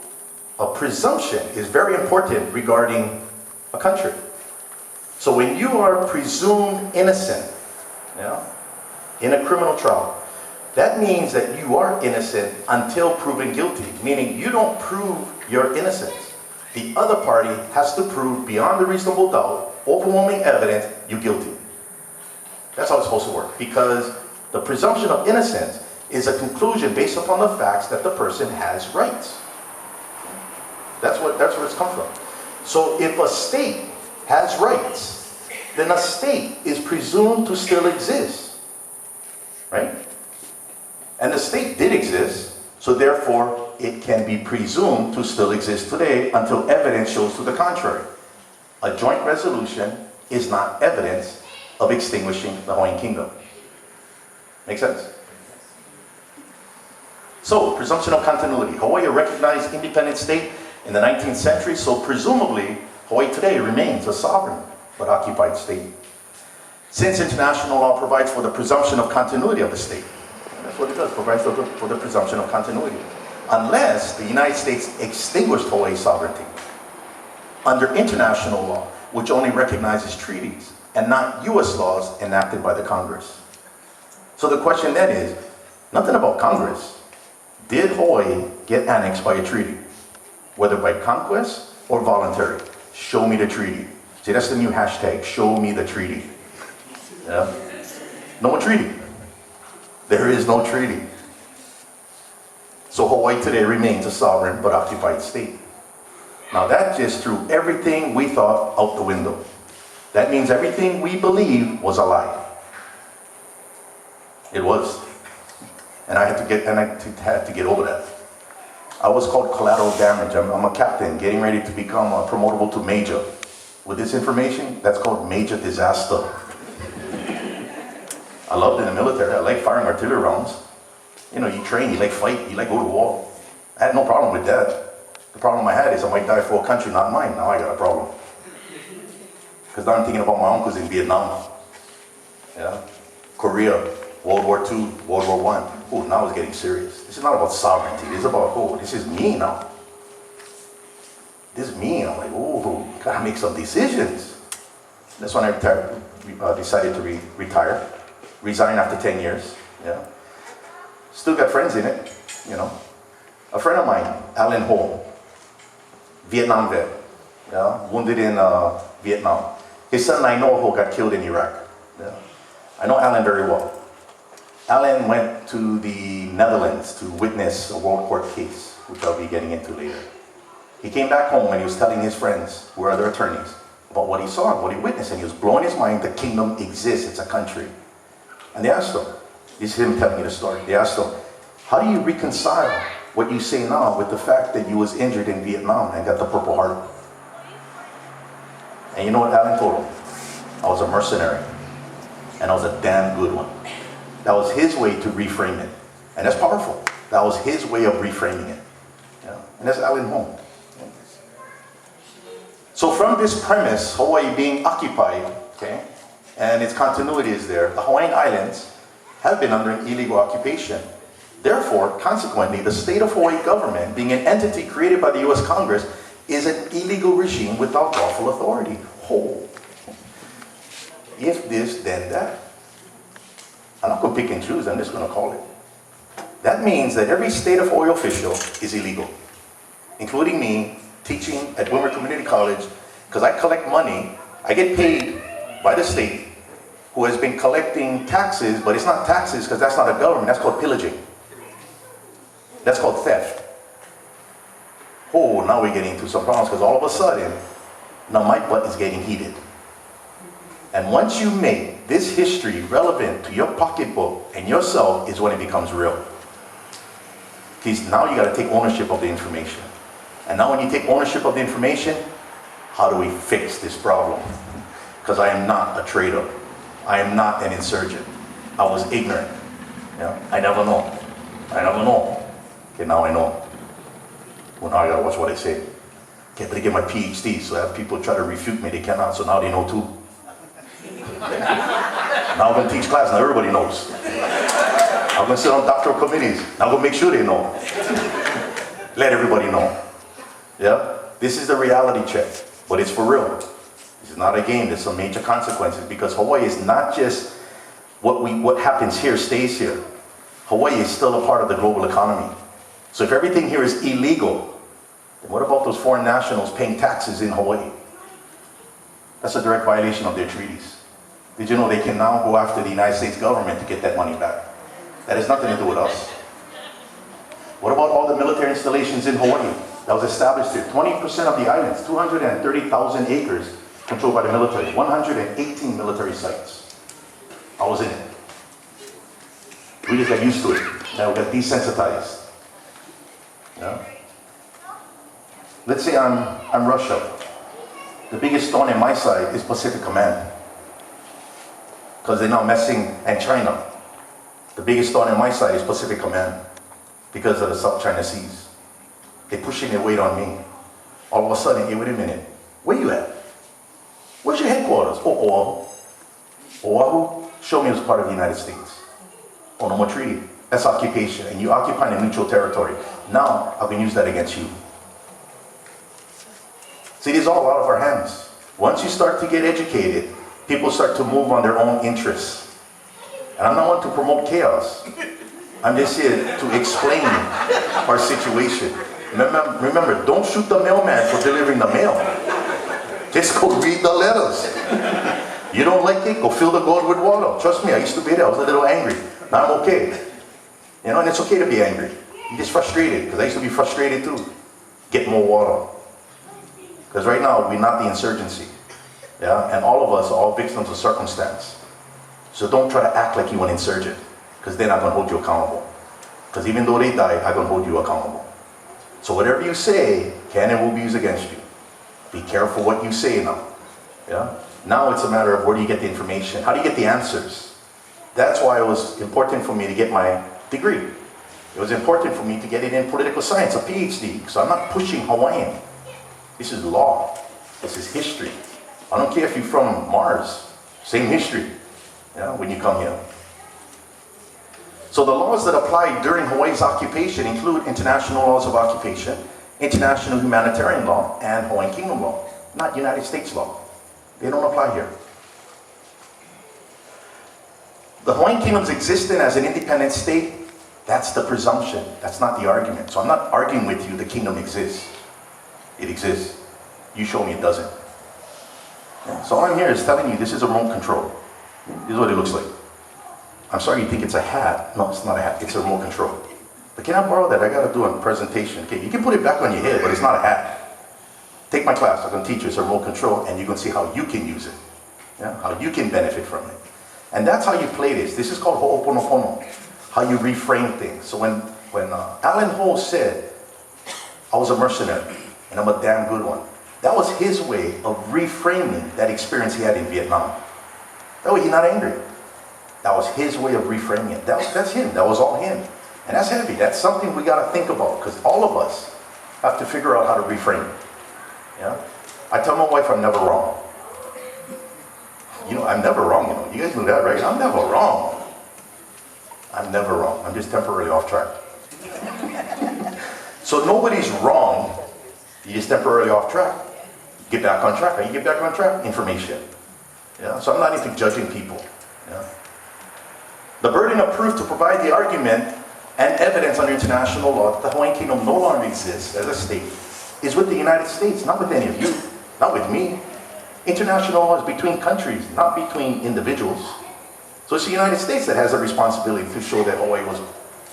a presumption is very important regarding a country. So when you are presumed innocent, yeah, in a criminal trial, that means that you are innocent until proven guilty, meaning you don't prove your innocence. The other party has to prove beyond a reasonable doubt, overwhelming evidence, you're guilty. That's how it's supposed to work, because the presumption of innocence is a conclusion based upon the facts that the person has rights. That's where it's come from. So if a state has rights, then a state is presumed to still exist, right? And the state did exist, so therefore it can be presumed to still exist today until evidence shows to the contrary. A joint resolution is not evidence of extinguishing the Hawaiian Kingdom. Make sense? So, presumption of continuity. Hawaii, a recognized independent state in the 19th century, so presumably Hawaii today remains a sovereign but occupied state. Since international law provides for the presumption of continuity of the state, that's what it does, provides for the presumption of continuity. Unless the United States extinguished Hawaii's sovereignty under international law, which only recognizes treaties and not US laws enacted by the Congress. So the question then is, nothing about Congress. Did Hawaii get annexed by a treaty? Whether by conquest or voluntary? Show me the treaty. See, that's the new hashtag, show me the treaty. Yeah? No treaty. There is no treaty. So Hawaii today remains a sovereign but occupied state. Now that just threw everything we thought out the window. That means everything we believed was a lie. It was. And I had to get over that. I was called collateral damage. I'm a captain getting ready to become promotable to major. With this information, that's called major disaster. I loved in the military. I like firing artillery rounds. You know, you train, you like fight, you like go to war. I had no problem with that. The problem I had is I might die for a country, not mine. Now I got a problem. Because now I'm thinking about my uncles in Vietnam. Yeah? Korea, World War II, World War I. Oh, now it's getting serious. This is not about sovereignty. This is about, oh, this is me now. This is me. I'm like, oh, gotta make some decisions. That's when I retired, decided to retire. Resigned after 10 years. Yeah. Still got friends in it, you know. A friend of mine, Alan Ho, Vietnam vet, yeah, wounded in Vietnam. His son Nainoho got killed in Iraq. Yeah. I know Alan very well. Alan went to the Netherlands to witness a world court case, which I'll be getting into later. He came back home and he was telling his friends, who are other attorneys, about what he saw, what he witnessed, and he was blowing his mind. The kingdom exists, it's a country. And they asked him, this is him telling me the story, they asked him, how do you reconcile what you say now with the fact that you was injured in Vietnam and got the Purple Heart? And you know what Alan told him? I was a mercenary, and I was a damn good one. That was his way to reframe it. And that's powerful. That was his way of reframing it. Yeah. And that's Alan Home. Yeah. So from this premise, Hawaii being occupied, okay, and its continuity is there, the Hawaiian Islands have been under an illegal occupation. Therefore, consequently, the State of Hawaii government, being an entity created by the US Congress, is an illegal regime without lawful authority. Oh. If this, then that. I'm not going to pick and choose, I'm just going to call it. That means that every State of Hawaiʻi official is illegal, including me teaching at Windward Community College, because I collect money, I get paid by the state, who has been collecting taxes, but it's not taxes because that's not a government, that's called pillaging. That's called theft. Oh, now we're getting into some problems because all of a sudden, now my butt is getting heated. And once you make this history relevant to your pocketbook and yourself is when it becomes real. Because now you got to take ownership of the information. And now when you take ownership of the information, how do we fix this problem? Because I am not a traitor. I am not an insurgent. I was ignorant. Yeah? I never know. I never know. Okay, now I know. Well, now I gotta watch what I say. Okay, but I get my PhD, so I have people try to refute me. They cannot, so now they know too. Now I'm gonna teach class, now everybody knows. I'm gonna sit on doctoral committees. Now I'm gonna make sure they know. Let everybody know. Yeah? This is the reality check, but it's for real. This is not a game, there's some major consequences because Hawaii is not just what happens here stays here. Hawaii is still a part of the global economy. So if everything here is illegal, then what about those foreign nationals paying taxes in Hawaii? That's a direct violation of their treaties. Did you know they can now go after the United States government to get that money back? That has nothing to do with us. What about all the military installations in Hawaii that was established here? 20% of the islands, 230,000 acres controlled by the military, 118 military sites. I was in it. We just got used to it. Now we got desensitized. Yeah? Let's say I'm Russia. The biggest thorn in my side is Pacific Command. Because they're now messing, and China. The biggest thorn in my side is Pacific Command. Because of the South China Seas. They're pushing their weight on me. All of a sudden, hey, wait a minute. Where you at? Where's your headquarters? Oh, Oahu. Oahu? Show me as part of the United States. Oh, no more treaty. That's occupation. And you occupy a neutral territory. Now, I can use that against you. See, this is all out of our hands. Once you start to get educated, people start to move on their own interests. And I'm not one to promote chaos. I'm just here to explain our situation. Remember, don't shoot the mailman for delivering the mail. Just go read the letters. You don't like it, go fill the gourd with water. Trust me, I used to be there. I was a little angry. Now I'm okay. You know, and it's okay to be angry. You're just frustrated, because I used to be frustrated too. Get more water. Because right now, we're not the insurgency. Yeah? And all of us are all victims of circumstance. So don't try to act like you're an insurgent, because they're not going to hold you accountable. Because even though they died, I'm going to hold you accountable. So whatever you say can and will be used against you. Be careful what you say now. Yeah? Now it's a matter of where do you get the information? How do you get the answers? That's why it was important for me to get my degree. It was important for me to get it in political science, a PhD, so I'm not pushing Hawaiian. This is law. This is history. I don't care if you're from Mars, same history, when you come here. So the laws that apply during Hawaii's occupation include international laws of occupation, international humanitarian law, and Hawaiian Kingdom law, not United States law. They don't apply here. The Hawaiian Kingdom's existence as an independent state, that's the presumption. That's not the argument. So I'm not arguing with you the kingdom exists. It exists. You show me it doesn't. Yeah. So all I'm here is telling you this is a remote control. This is what it looks like. I'm sorry you think it's a hat. No, it's not a hat. It's a remote control. But can I borrow that? I got to do a presentation. Okay, you can put it back on your head, but it's not a hat. Take my class. I'm going to teach you it's a remote control, and you're going to see how you can use it. Yeah? How you can benefit from it. And that's how you play this. This is called ho'oponopono. How you reframe things. So when Alan Ho said, I was a mercenary, and I'm a damn good one, that was his way of reframing that experience he had in Vietnam. That way he's not angry. That was his way of reframing it. That's him. That was all him. And that's heavy. That's something we got to think about, because all of us have to figure out how to reframe it. Yeah? I tell my wife I'm never wrong. You know, I'm never wrong. You know, you guys know that, right? I'm never wrong. I'm never wrong. I'm just temporarily off track. So nobody's wrong. You're just temporarily off track. Get back on track. How you get back on track? Information. Yeah. So I'm not into judging people. Yeah. The burden of proof to provide the argument and evidence under international law that the Hawaiian Kingdom no longer exists as a state is with the United States, not with any of you, not with me. International law is between countries, not between individuals. So it's the United States that has a responsibility to show that Hawaii was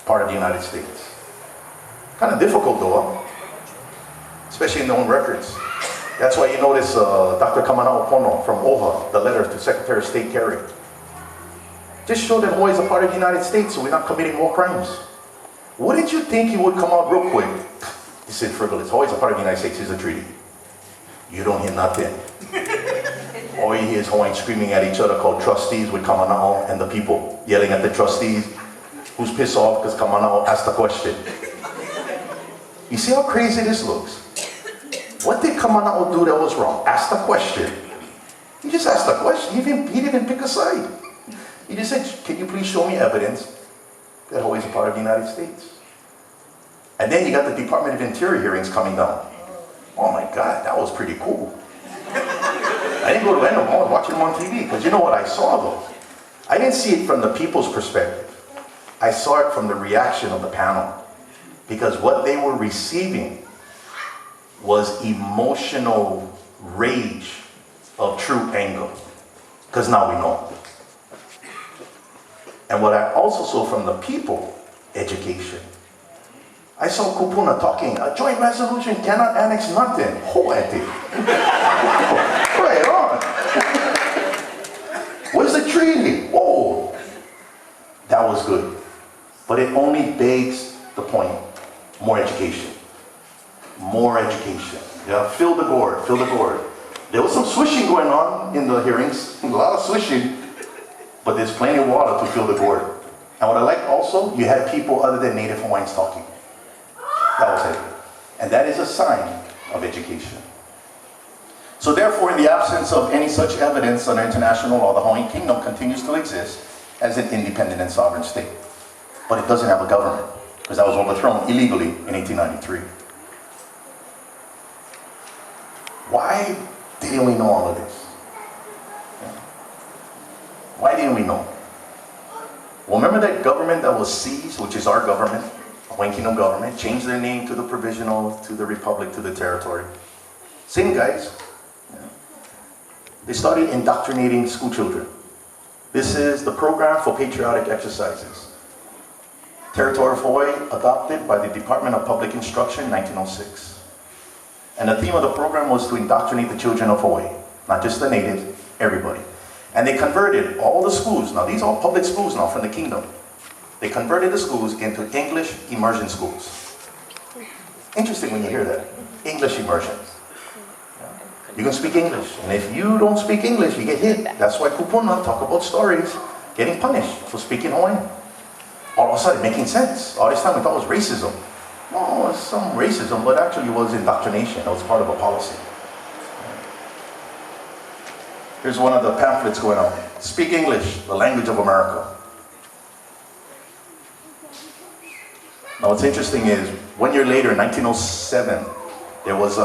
part of the United States. Kind of difficult though, especially in their own records. That's why you notice Dr. Kamanao Pono from OHA, the letter to Secretary of State Kerry. Just show that Hawaii is a part of the United States so we're not committing more crimes. What did you think he would come out real quick? He said, frivolous. Hawaii's a part of the United States, it's a treaty. You don't hear nothing. All you hear is Hawaiians screaming at each other called trustees with Kamanao and the people yelling at the trustees who's pissed off because Kamanao asked the question. You see how crazy this looks? What did Kamanao do that was wrong? Ask the question. He just asked the question. He didn't even pick a side. He just said, can you please show me evidence that Hawaii is a part of the United States? And then you got the Department of Interior hearings coming down. Oh my God, that was pretty cool. I didn't go to any of them, I was watching them on TV, because you know what I saw though? I didn't see it from the people's perspective. I saw it from the reaction of the panel. Because what they were receiving was emotional rage of true anger. Because now we know. And what I also saw from the people, education. I saw Kūpuna talking, a joint resolution cannot annex nothing. Hawaiʻi. Right on. Where's the treaty? Whoa. That was good. But it only begs the point. More education. More education. Yeah, fill the gourd, fill the gourd. There was some swishing going on in the hearings, a lot of swishing, but there's plenty of water to fill the gourd. And what I like also, you had people other than Native Hawaiians talking. That was it. And that is a sign of education. So therefore, in the absence of any such evidence under international law, the Hawaiian Kingdom continues to exist as an independent and sovereign state. But it doesn't have a government, because that was overthrown illegally in 1893. Why didn't we know all of this? Why didn't we know? Well, remember that government that was seized, which is our government, Hawaiian Kingdom government, changed their name to the Provisional, to the Republic, to the Territorial. Same guys. They started indoctrinating school children. This is the program for patriotic exercises. Territorial of Hawaii, adopted by the Department of Public Instruction in 1906. And the theme of the program was to indoctrinate the children of Hawaii, not just the natives, everybody. And they converted all the schools, now these are all public schools now from the kingdom. They converted the schools into English immersion schools. Interesting when you hear that, English immersion. You can speak English, and if you don't speak English, you get hit. That's why kūpuna talk about stories, getting punished for speaking Hawaiian. All of a sudden, making sense. All this time we thought it was racism. No, it's some racism, but actually it was indoctrination. It was part of a policy. Here's one of the pamphlets going on. Speak English, the language of America. Now what's interesting is, 1 year later, in 1907, there was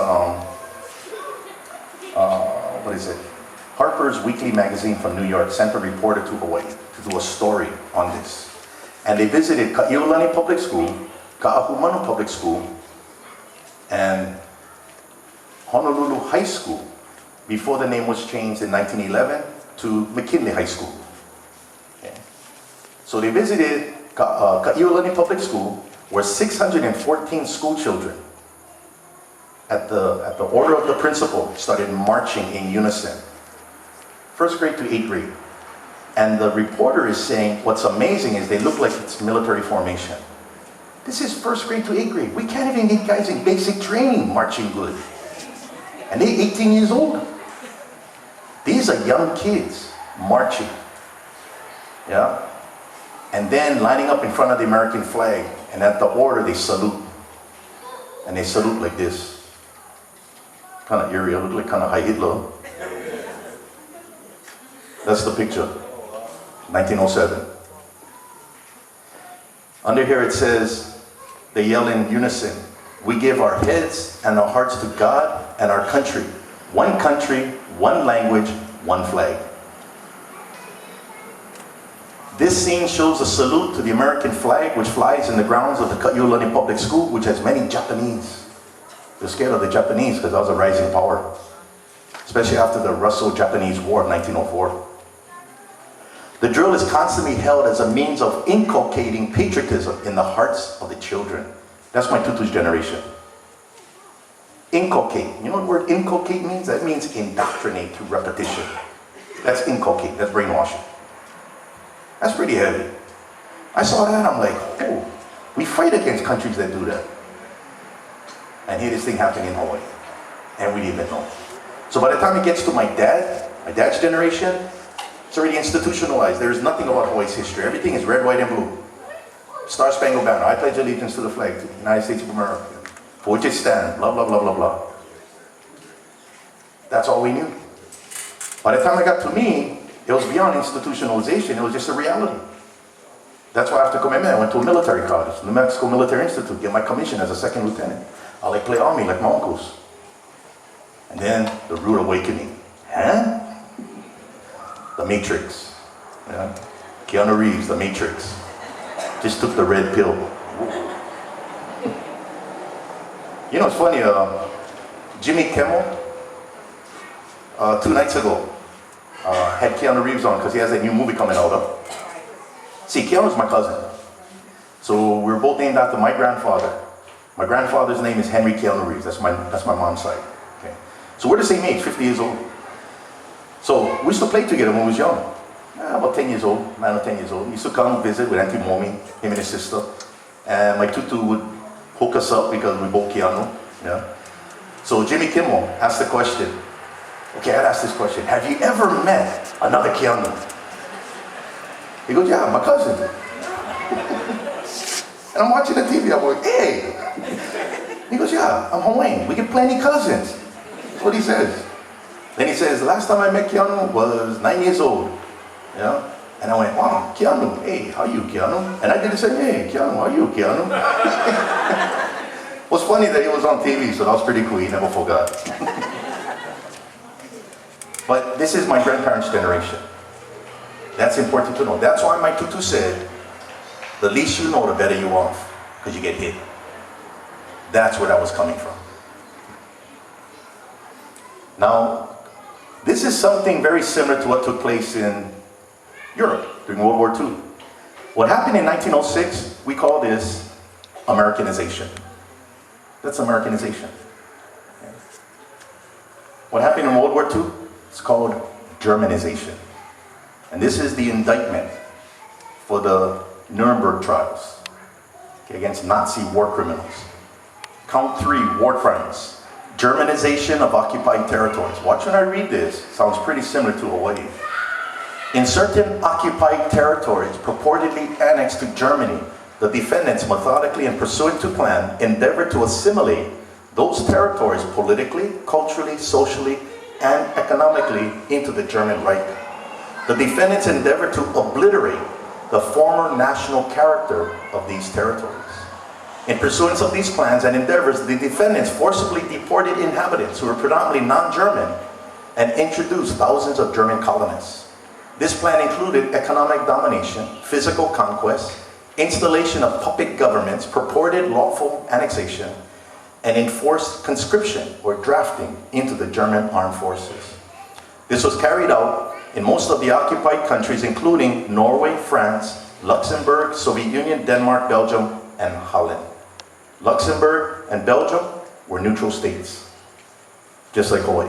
Harper's Weekly magazine from New York sent a reporter to Hawaii to do a story on this. And they visited Kanaʻiolowalu Public School, Ka'ahumanu Public School, and Honolulu High School, before the name was changed in 1911 to McKinley High School. Okay. So they visited Kanaʻiolowalu Public School, where 614 school children, at the order of the principal, started marching in unison. 1st grade to 8th grade. And the reporter is saying, what's amazing is they look like it's military formation. This is 1st grade to 8th grade. We can't even get guys in basic training marching good. And they're 18 years old. These are young kids marching. Yeah? And then lining up in front of the American flag. And at the order, they salute. And they salute like this. Kind of eerie, look like kind of high Hitler. That's the picture. 1907. Under here it says, they yell in unison, we give our heads and our hearts to God and our country. One country, one language, one flag. This scene shows a salute to the American flag, which flies in the grounds of the Kanaʻiolowalu Public School, which has many Japanese. They're scared of the Japanese because that was a rising power, especially after the Russo-Japanese War of 1904. The drill is constantly held as a means of inculcating patriotism in the hearts of the children. That's my tutu's generation. Inculcate. You know what the word inculcate means? That means indoctrinate through repetition. That's inculcate. That's brainwashing. That's pretty heavy. I saw that and I'm like, oh, we fight against countries that do that. And here this thing happening in Hawaii. And we didn't even know. So by the time it gets to my dad's generation, it's already institutionalized. There is nothing about Hawaii's history. Everything is red, white, and blue. Star Spangled Banner. I pledge allegiance to the flag, to the United States of America, for which it stands, blah, blah, blah, blah, blah. That's all we knew. By the time it got to me, it was beyond institutionalization. It was just a reality. That's why after Kamehameha, I went to a military college, New Mexico Military Institute, get my commission as a second lieutenant. I like play army like my uncles. And then the rude awakening. Huh? The Matrix. Yeah? Keanu Reeves, the Matrix. Just took the red pill. You know, it's funny, Jimmy Kimmel, 2 nights ago, had Keanu Reeves on because he has a new movie coming out. See, Keanu's my cousin. So we're both named after my grandfather. My grandfather's name is Henry Keanu Reeves. That's my mom's side. Okay. So we're the same age, 50 years old. So we used to play together when we was young. About 10 years old, 9 or 10 years old. He used to come visit with Auntie Momi, him and his sister. And my tutu would hook us up because we both Keanu. Yeah. So Jimmy Kimmel asked the question. Okay, I'd ask this question. Have you ever met another Keanu? He goes, yeah, my cousin. And I'm watching the TV, I'm like, hey. He goes, yeah, I'm Hawaiian. We get plenty cousins. That's what he says. Then he says, the last time I met Keanu was 9 years old. Yeah? And I went, wow, Keanu, hey, how are you, Keanu? And I did the same, hey, Keanu, how are you, Keanu? It was funny that he was on TV, so that was pretty cool, he never forgot. But this is my grandparents' generation. That's important to know. That's why my tutu said, the least you know, the better you off, because you get hit. That's where that was coming from. Now, this is something very similar to what took place in Europe during World War II. What happened in 1906, we call this Americanization. That's Americanization. What happened in World War II? It's called Germanization. And this is the indictment for the Nuremberg trials against Nazi war criminals. Count 3, war crimes. Germanization of occupied territories. Watch when I read this. Sounds pretty similar to Hawaii. In certain occupied territories purportedly annexed to Germany, the defendants methodically and pursuant to plan endeavored to assimilate those territories politically, culturally, socially, and economically into the German Reich. The defendants endeavored to obliterate the former national character of these territories. In pursuance of these plans and endeavors, the defendants forcibly deported inhabitants who were predominantly non-German and introduced thousands of German colonists. This plan included economic domination, physical conquest, installation of puppet governments, purported lawful annexation, and enforced conscription or drafting into the German armed forces. This was carried out in most of the occupied countries, including Norway, France, Luxembourg, Soviet Union, Denmark, Belgium, and Holland. Luxembourg and Belgium were neutral states, just like Hawaii.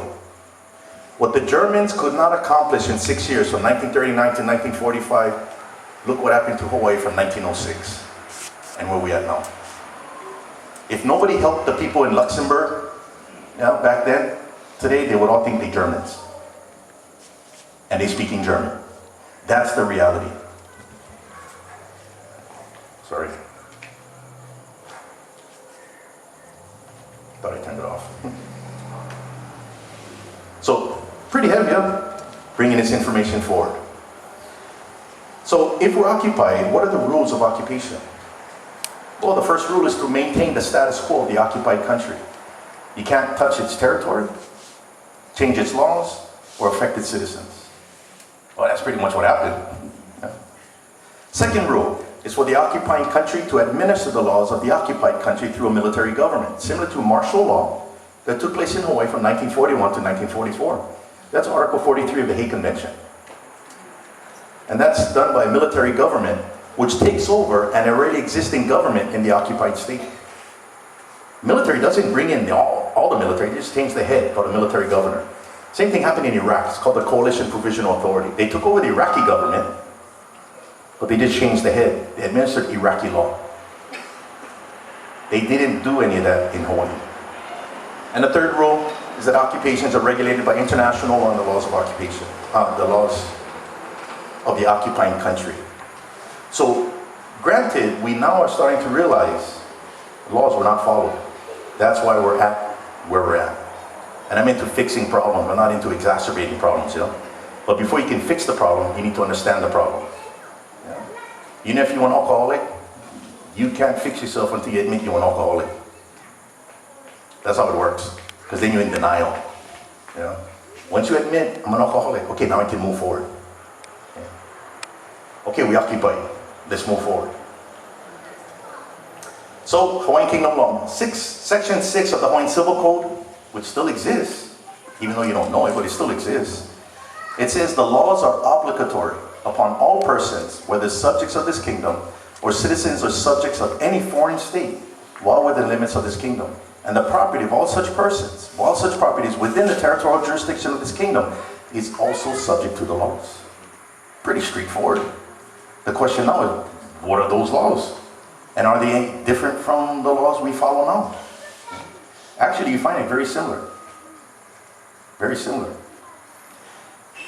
What the Germans could not accomplish in 6 years, from 1939 to 1945, look what happened to Hawaii from 1906, and where we are now. If nobody helped the people in Luxembourg, back then, today they would all think they're Germans. And they speak in German. That's the reality. Sorry. Thought I turned it off. So, pretty heavy, huh? Bringing this information forward. So, if we're occupied, what are the rules of occupation? Well, the first rule is to maintain the status quo of the occupied country. You can't touch its territory, change its laws, or affect its citizens. Well, that's pretty much what happened. Yeah. Second rule is for the occupying country to administer the laws of the occupied country through a military government, similar to martial law that took place in Hawaii from 1941 to 1944. That's Article 43 of the Hague Convention. And that's done by a military government which takes over an already existing government in the occupied state. Military doesn't bring in all the military, they just change the head, called a military governor. Same thing happened in Iraq, it's called the Coalition Provisional Authority. They took over the Iraqi government, but they just changed the head. They administered Iraqi law. They didn't do any of that in Hawaii. And the third rule is that occupations are regulated by international law and the laws of occupation, the laws of the occupying country. So, granted, we now are starting to realize the laws were not followed. That's why we're at where we're at. And I'm into fixing problems, I'm not into exacerbating problems, you know. But before you can fix the problem, you need to understand the problem. Yeah? Even if you're an alcoholic, you can't fix yourself until you admit you're an alcoholic. That's how it works, because then you're in denial. You know? Once you admit, I'm an alcoholic, okay, now I can move forward. Yeah. Okay, we occupy. Let's move forward. So, Hawaiian Kingdom law. Section 6 of the Hawaiian Civil Code, which still exists, even though you don't know it, but it still exists. It says the laws are obligatory upon all persons, whether subjects of this kingdom, or citizens or subjects of any foreign state, while within the limits of this kingdom. And the property of all such persons, of all such properties within the territorial jurisdiction of this kingdom, is also subject to the laws. Pretty straightforward. The question now is, what are those laws? And are they different from the laws we follow now? Actually, you find it very similar. Very similar.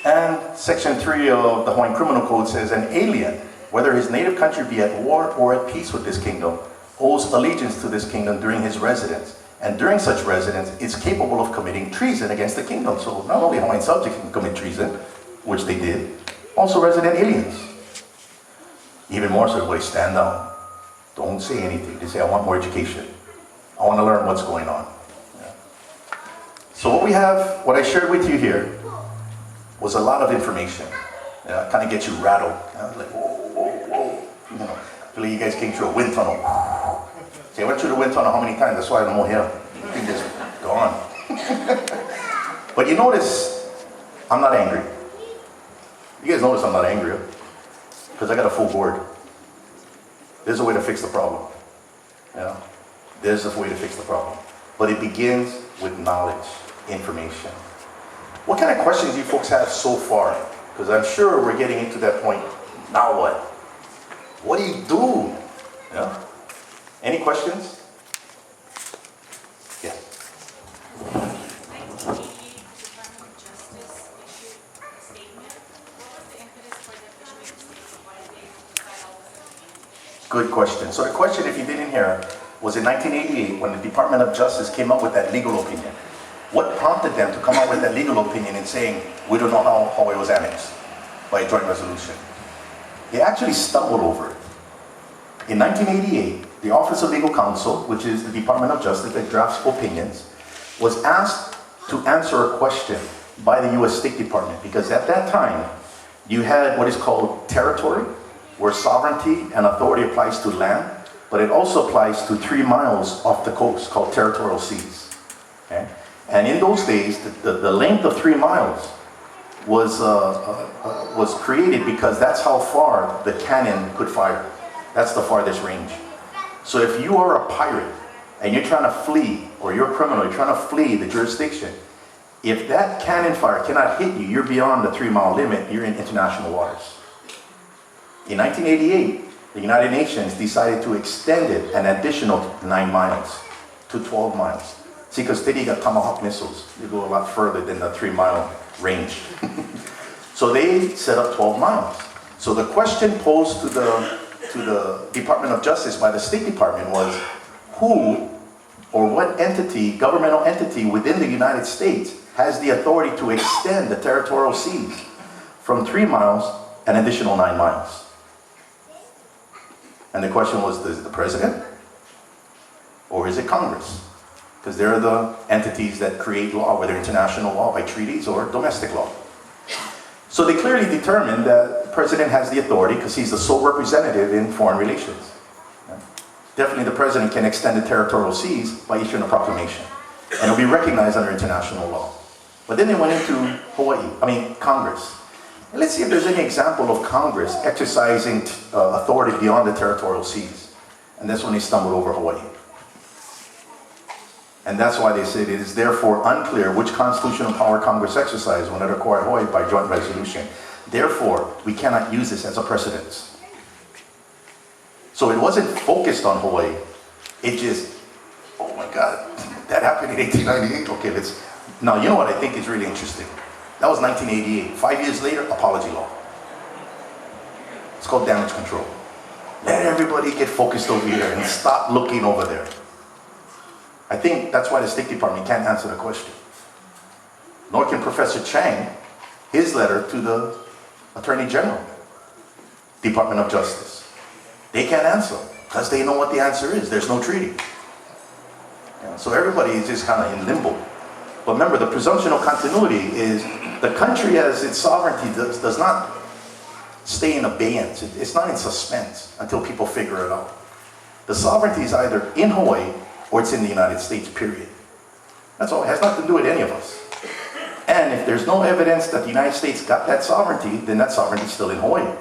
And Section 3 of the Hawaiian Criminal Code says, an alien, whether his native country be at war or at peace with this kingdom, owes allegiance to this kingdom during his residence. And during such residence, is capable of committing treason against the kingdom. So not only Hawaiian subjects can commit treason, which they did, also resident aliens. Even more so, everybody stand down. Don't say anything. They say, I want more education. I want to learn what's going on. Yeah. So what we have, what I shared with you here, was a lot of information. Kind of gets you rattled. Like, whoa, whoa, whoa. You know, I feel like you guys came through a wind tunnel. See, I went through the wind tunnel how many times? That's why I don't know him. He just gone. But you notice, I'm not angry. You guys notice I'm not angry. Because I got a full board. There's a way to fix the problem. Yeah? There's a way to fix the problem. But it begins with knowledge, information. What kind of questions do you folks have so far? Because I'm sure we're getting into that point. Now what? What do you do? Yeah? Any questions? Yeah. Good question. So the question, if you didn't hear, was in 1988 when the Department of Justice came up with that legal opinion. What prompted them to come up with that legal opinion and saying, we don't know how Hawaii was annexed by a joint resolution? They actually stumbled over it. In 1988, the Office of Legal Counsel, which is the Department of Justice that drafts opinions, was asked to answer a question by the US State Department, because at that time, you had what is called territory, where sovereignty and authority applies to land, but it also applies to 3 miles off the coast, called territorial seas. Okay? And in those days, the length of 3 miles was created because that's how far the cannon could fire. That's the farthest range. So if you are a pirate and you're trying to flee, or you're a criminal, you're trying to flee the jurisdiction, if that cannon fire cannot hit you, you're beyond the 3 mile limit, you're in international waters. In 1988, the United Nations decided to extend it an additional 9 miles to 12 miles. See, because today you got Tomahawk missiles. They go a lot further than the 3 mile range. So they set up 12 miles. So the question posed to the Department of Justice by the State Department was, who or what entity, governmental entity within the United States has the authority to extend the territorial seas from 3 miles an additional 9 miles? And the question was, is it the president or is it Congress? Because they're the entities that create law, whether international law by treaties or domestic law. So So they clearly determined that the president has the authority because he's the sole representative in foreign relations. Definitely the president can extend the territorial seas by issuing a proclamation. And it'll be recognized under international law. But then they went into Congress. And let's see if there's any example of Congress exercising authority beyond the territorial seas. And that's when they stumbled over Hawaii. And that's why they said it is therefore unclear which constitutional power Congress exercised when it acquired Hawaii by joint resolution. Therefore, we cannot use this as a precedent. So it wasn't focused on Hawaii. It just, oh my God, that happened in 1898. Okay, now you know what I think is really interesting? That was 1988. 5 years later, apology law. It's called damage control. Let everybody get focused over here and stop looking over there. I think that's why the State Department can't answer the question. Nor can Professor Chang, his letter to the Attorney General, Department of Justice. They can't answer because they know what the answer is. There's no treaty. So everybody is just kind of in limbo. But remember, the presumption of continuity is the country as its sovereignty does not stay in abeyance. It's not in suspense until people figure it out. The sovereignty is either in Hawaii or it's in the United States, period. That's all. It has nothing to do with any of us. And if there's no evidence that the United States got that sovereignty, then that sovereignty is still in Hawaii.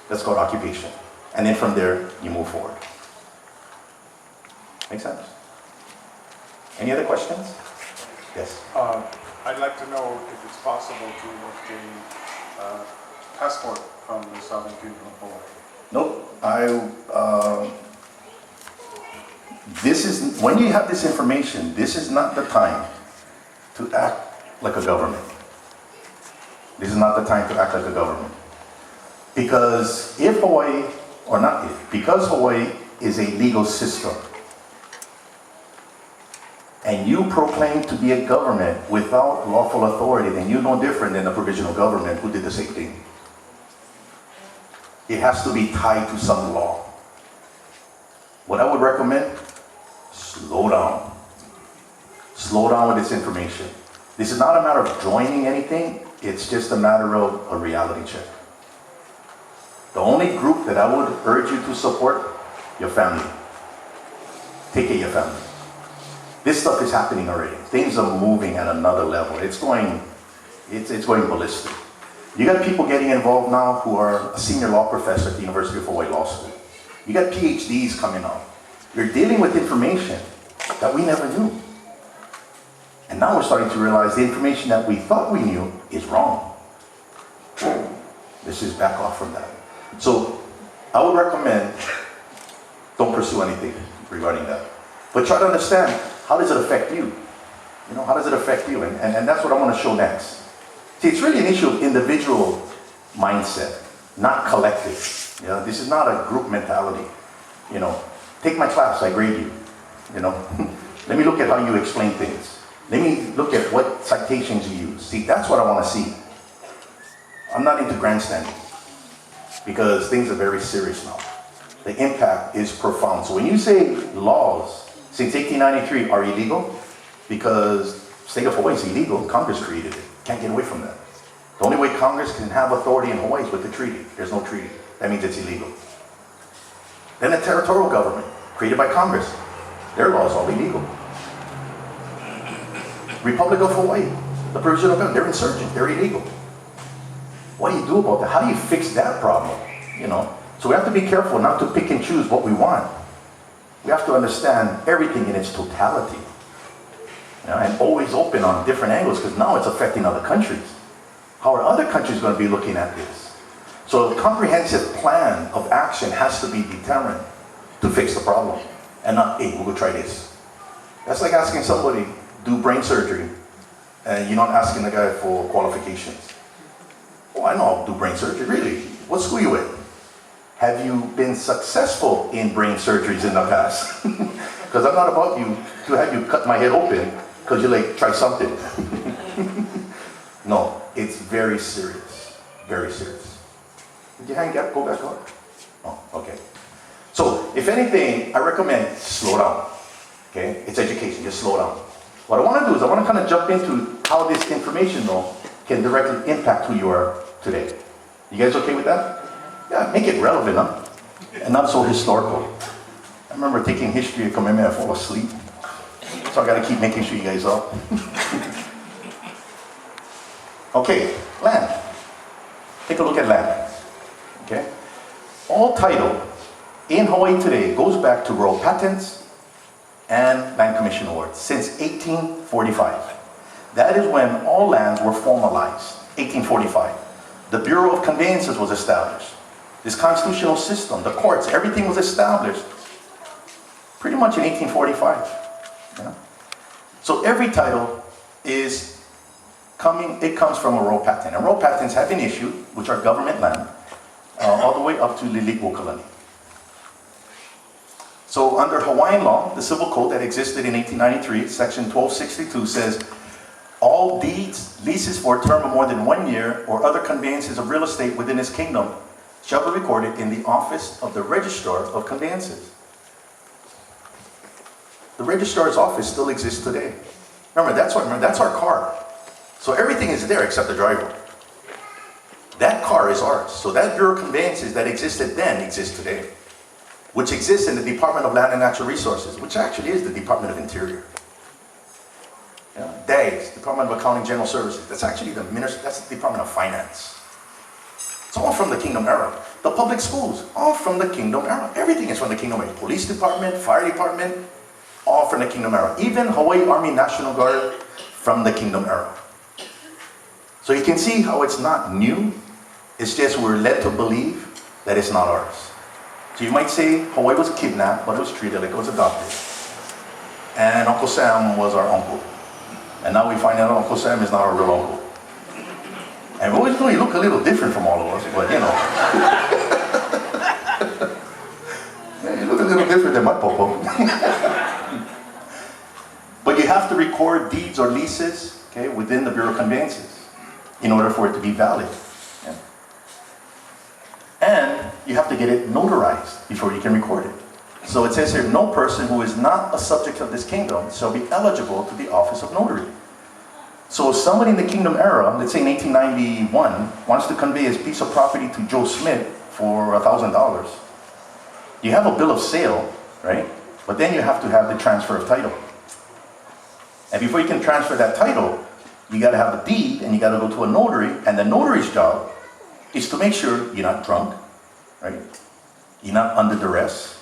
That's called occupation. And then from there, you move forward. Make sense? Any other questions? Yes. I'd like to know if it's possible to obtain a passport from the Sovereign Kingdom of Hawaii. Nope. When you have this information, this is not the time to act like a government. This is not the time to act like a government. Because if Hawaii, or not if, because Hawaii is a legal system, and you proclaim to be a government without lawful authority, then you're no different than a provisional government who did the same thing. It has to be tied to some law. What I would recommend, slow down. Slow down with this information. This is not a matter of joining anything, it's just a matter of a reality check. The only group that I would urge you to support, your family. Take care of your family. This stuff is happening already. Things are moving at another level. It's going ballistic. You got people getting involved now who are a senior law professor at the University of Hawaii Law School. You got PhDs coming up. You're dealing with information that we never knew. And now we're starting to realize the information that we thought we knew is wrong. This is back off from that. So I would recommend don't pursue anything regarding that. But try to understand, how does it affect you? You know, how does it affect you? And that's what I want to show next. See, it's really an issue of individual mindset, not collective. You know, this is not a group mentality. You know, take my class, I grade you. You know, let me look at how you explain things. Let me look at what citations you use. See, that's what I want to see. I'm not into grandstanding because things are very serious now. The impact is profound. So when you say laws since 1893 are illegal, because State of Hawaii is illegal, Congress created it. Can't get away from that. The only way Congress can have authority in Hawaii is with the treaty. There's no treaty. That means it's illegal. Then the territorial government, created by Congress, their laws are all illegal. Republic of Hawaii, the provisional government, they're insurgent, they're illegal. What do you do about that? How do you fix that problem? You know? So we have to be careful not to pick and choose what we want. We have to understand everything in its totality. You know, and always open on different angles, because now it's affecting other countries. How are other countries going to be looking at this? So a comprehensive plan of action has to be determined to fix the problem. And not, hey, we'll go try this. That's like asking somebody, do brain surgery, and you're not asking the guy for qualifications. Oh, I know I'll do brain surgery. Really? What school you in? Have you been successful in brain surgeries in the past? Because I'm not about you to have you cut my head open because you like, try something. No, it's very serious. Very serious. Did you hang up? Go back up? Oh, okay. So, if anything, I recommend slow down. Okay? It's education, just slow down. What I want to do is I want to kind of jump into how this information, though, can directly impact who you are today. You guys okay with that? Yeah, make it relevant, huh? And not so historical. I remember taking history and coming in and fall asleep. So I gotta keep making sure you guys up. Okay, land. Take a look at land. Okay? All title in Hawaii today goes back to rural patents and land commission awards since 1845. That is when all lands were formalized, 1845. The Bureau of Conveyances was established. This constitutional system, the courts, everything was established pretty much in 1845. Yeah? So every title comes from a rural patent. And rural patents have been issued, which are government land, all the way up to Liliʻulani. So under Hawaiian law, the civil code that existed in 1893, section 1262 says, all deeds, leases for a term of more than 1 year, or other conveyances of real estate within this kingdom shall be recorded in the office of the Registrar of Conveyances. The Registrar's office still exists today. Remember, that's our car. So everything is there except the driver. That car is ours. So that Bureau of Conveyances that existed then exists today, which exists in the Department of Land and Natural Resources, which actually is the Department of Interior. Yeah. DAGS, Department of Accounting General Services, that's actually that's the Department of Finance. It's all from the Kingdom era. The public schools, all from the Kingdom era. Everything is from the Kingdom era. Police Department, Fire Department, all from the Kingdom era. Even Hawaii Army National Guard from the Kingdom era. So you can see how it's not new. It's just we're led to believe that it's not ours. So you might say Hawaii was kidnapped, but it was treated like it was adopted. And Uncle Sam was our uncle. And now we find out Uncle Sam is not our real uncle. And we always know you look a little different from all of us, but you know. Yeah, you look a little different than my popo. But you have to record deeds or leases, okay, within the Bureau of Conveyances in order for it to be valid. Yeah. And you have to get it notarized before you can record it. So it says here, no person who is not a subject of this kingdom shall be eligible to the office of notary. So if somebody in the kingdom era, let's say in 1891, wants to convey his piece of property to Joe Smith for $1,000, you have a bill of sale, right? But then you have to have the transfer of title. And before you can transfer that title, you got to have a deed and you got to go to a notary, and the notary's job is to make sure you're not drunk, right? You're not under duress,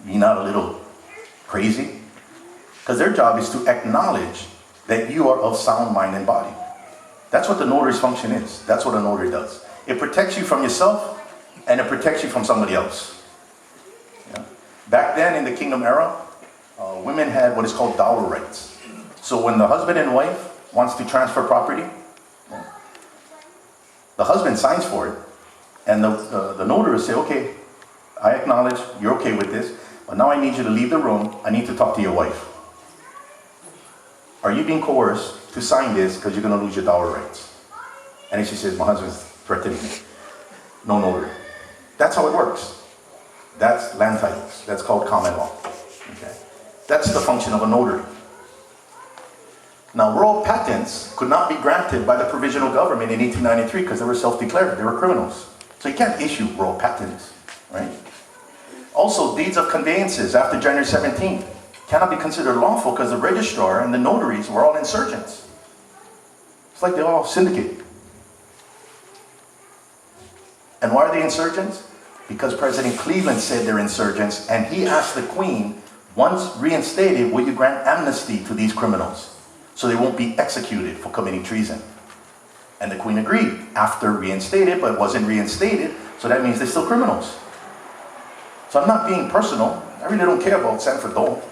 you're not a little crazy, because their job is to acknowledge that you are of sound mind and body. That's what the notary's function is. That's what a notary does. It protects you from yourself and it protects you from somebody else. Yeah. Back then in the kingdom era, women had what is called dower rights. So when the husband and wife wants to transfer property, the husband signs for it, and the notary will say, okay, I acknowledge you're okay with this, but now I need you to leave the room. I need to talk to your wife. Are you being coerced to sign this because you're going to lose your dower rights? And she says, my husband's threatening me. No notary. That's how it works. That's land titles. That's called common law. Okay? That's the function of a notary. Now, rural patents could not be granted by the provisional government in 1893 because they were self-declared. They were criminals. So you can't issue rural patents, right? Also, deeds of conveyances after January 17th cannot be considered lawful because the registrar and the notaries were all insurgents. It's like they all syndicate. And why are they insurgents? Because President Cleveland said they're insurgents, and he asked the Queen, once reinstated, will you grant amnesty to these criminals so they won't be executed for committing treason? And the Queen agreed after reinstated, but wasn't reinstated, so that means they're still criminals. So I'm not being personal. I really don't care about Sanford Dole.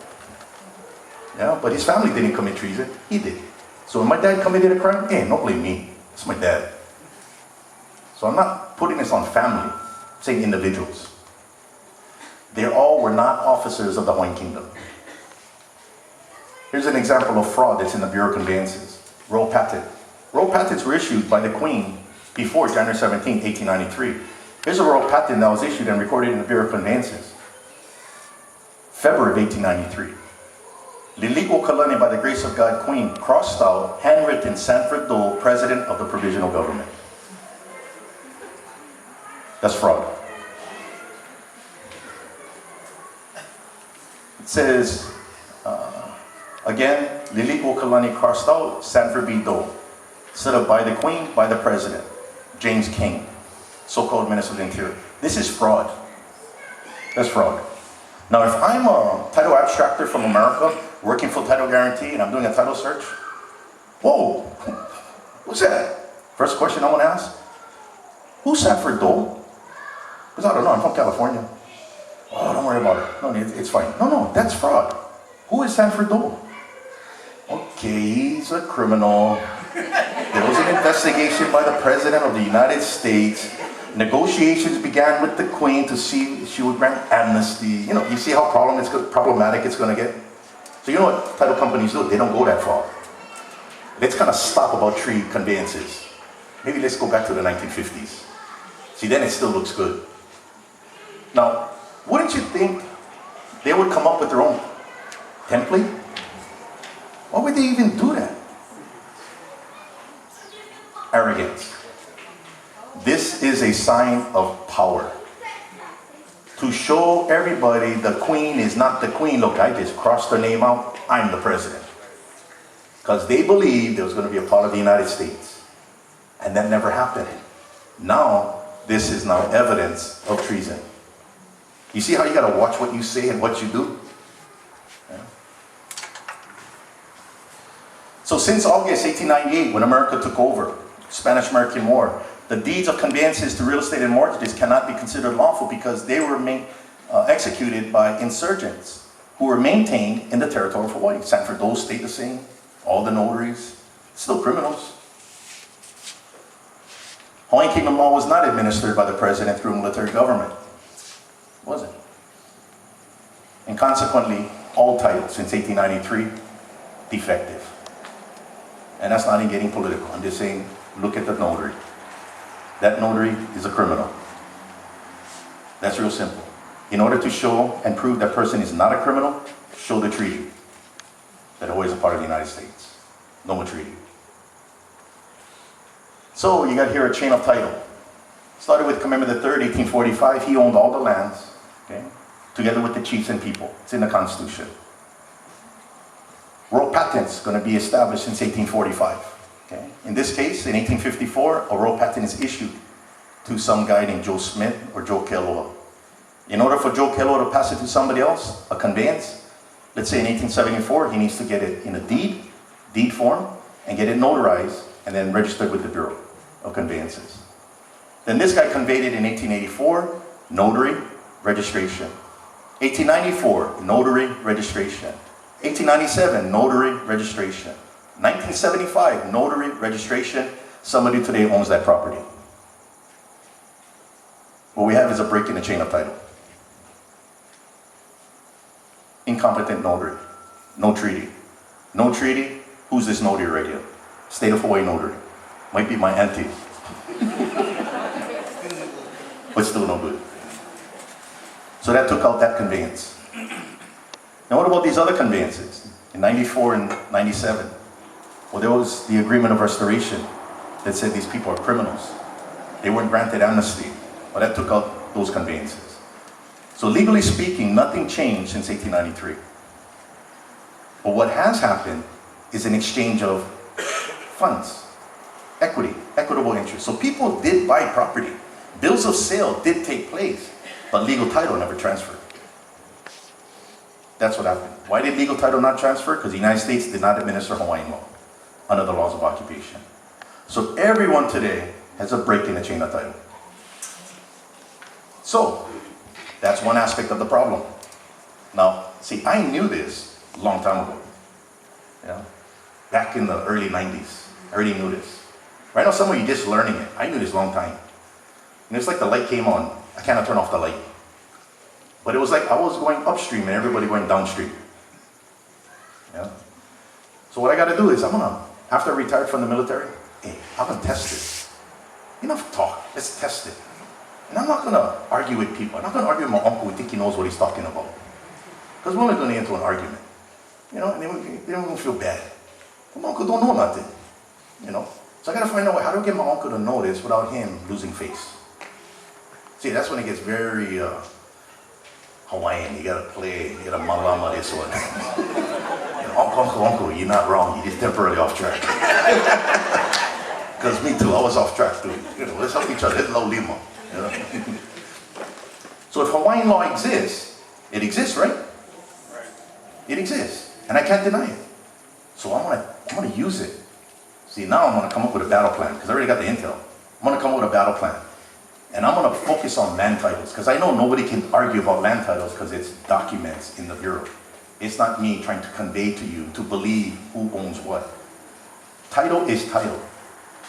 Yeah, but his family didn't commit treason. He did. So when my dad committed a crime, hey, don't blame me. It's my dad. So I'm not putting this on family. I'm saying individuals. They all were not officers of the Hawaiian Kingdom. Here's an example of fraud that's in the Bureau of Conveyances. Royal patent. Royal patents were issued by the Queen before January 17, 1893. Here's a royal patent that was issued and recorded in the Bureau of Conveyances. February of 1893. Liliʻulani, by the grace of God, Queen, crossed out, handwritten, Sanford Dole, President of the Provisional Government. That's fraud. It says, again, Liliʻulani crossed out, Sanford B. Doe. Set up by the Queen, by the President, James King, so-called Minister of the Interior. This is fraud. That's fraud. Now, if I'm a title abstractor from America, working for title guarantee, and I'm doing a title search, whoa, who's that? First question I want to ask, who's Sanford Doe? Because I don't know, I'm from California. Oh, don't worry about it. No, it's fine. No, that's fraud. Who is Sanford Doe? Okay, he's a criminal. There was an investigation by the President of the United States. Negotiations began with the Queen to see if she would grant amnesty. You know, you see how problematic it's going to get? So you know what title companies do? They don't go that far. Let's kind of stop about tree conveyances. Maybe let's go back to the 1950s. See, then it still looks good. Now, wouldn't you think they would come up with their own template? Why would they even do that? Arrogance. This is a sign of power. To show everybody the Queen is not the Queen. Look, I just crossed her name out. I'm the President. Because they believed there was going to be a part of the United States. And that never happened. Now, this is now evidence of treason. You see how you got to watch what you say and what you do? Yeah. So since August 1898, when America took over, Spanish-American War, the deeds of conveyances to real estate and mortgages cannot be considered lawful because they were executed by insurgents who were maintained in the Territorial of Hawaii. Sanford Doe stayed the same, all the notaries, still criminals. Hawaiian Kingdom law was not administered by the President through a military government. It wasn't. And consequently, all titles since 1893, defective. And that's not in getting political. I'm just saying, look at the notary. That notary is a criminal. That's real simple. In order to show and prove that person is not a criminal, show the treaty that Hawaii is a part of the United States. No more treaty. So you got here a chain of title. Started with Commemorate the 3rd, 1845. He owned all the lands, okay, together with the chiefs and people. It's in the Constitution. Royal patents going to be established since 1845. Okay. In this case, in 1854, a royal patent is issued to some guy named Joe Smith or Joe Kealoha. In order for Joe Kealoha to pass it to somebody else, a conveyance, let's say in 1874, he needs to get it in a deed form, and get it notarized, and then registered with the Bureau of Conveyances. Then this guy conveyed it in 1884, notary, registration. 1894, notary, registration. 1897, notary, registration. 1975, notary, registration. Somebody today owns that property. What we have is a break in the chain of title. Incompetent notary. No treaty. No treaty. Who's this notary right here? State of Hawaii notary. Might be my auntie. But still no good. So that took out that conveyance. Now what about these other conveyances? In 94 and 97. Well, there was the agreement of restoration that said these people are criminals. They weren't granted amnesty. Well, that took out those conveyances. So legally speaking, nothing changed since 1893. But what has happened is an exchange of funds, equity, equitable interest. So people did buy property. Bills of sale did take place, but legal title never transferred. That's what happened. Why did legal title not transfer? Because the United States did not administer Hawaiian law under the laws of occupation. So everyone today has a break in the chain of title. So that's one aspect of the problem. Now, see, I knew this a long time ago. Yeah? Back in the early 90s, I already knew this. Right now, some of you just learning it. I knew this a long time. And it's like the light came on. I cannot turn off the light. But it was like I was going upstream and everybody going downstream. Yeah? So what I got to do is after I retired from the military, I'm going to test it. Enough talk, let's test it. And I'm not going to argue with people. I'm not going to argue with my uncle who think he knows what he's talking about. Because we're only going to get into an argument. You know, and then we're going to feel bad. But my uncle don't know nothing. You know? So I got to find out, how do I get my uncle to know this without him losing face? See, that's when it gets very Hawaiian. You gotta play, you gotta malama this one. Uncle, you're not wrong. You're just temporarily off track. Because me too, I was off track too. You know, let's help each other. Let's low limo. You know? So if Hawaiian law exists, it exists, right? It exists, and I can't deny it. So I'm gonna use it. See, now I'm gonna come up with a battle plan because I already got the intel. I'm gonna come up with a battle plan, and I'm gonna focus on land titles because I know nobody can argue about land titles because it's documents in the bureau. It's not me trying to convey to you to believe who owns what. Title is title.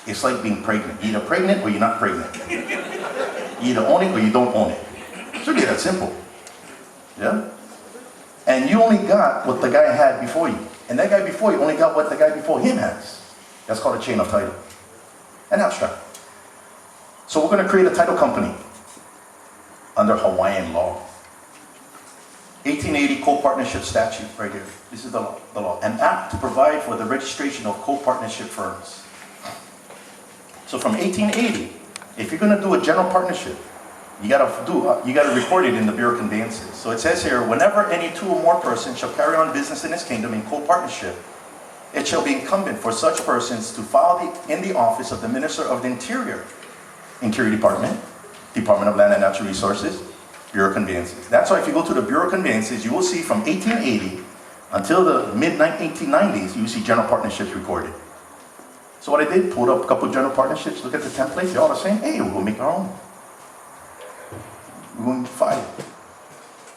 It's like being pregnant. You're either pregnant or you're not pregnant. You either own it or you don't own it. It should be that simple. Yeah? And you only got what the guy had before you. And that guy before you only got what the guy before him has. That's called a chain of title. An abstract. So we're going to create a title company under Hawaiian law. 1880 co-partnership statute right here. This is the law. An act to provide for the registration of co-partnership firms. So from 1880, if you're going to do a general partnership, you got to report it in the Bureau of Conveyances. So it says here, whenever any two or more persons shall carry on business in this kingdom in co-partnership, it shall be incumbent for such persons to file in the office of the Minister of the Interior Department, Department of Land and Natural Resources, Bureau of Conveyances. That's why if you go to the Bureau of Conveyances, you will see from 1880 until the mid-1890s, you will see general partnerships recorded. So what I did, pulled up a couple of general partnerships, look at the templates, they're all the same. Hey, we'll make our own. We're going to file it.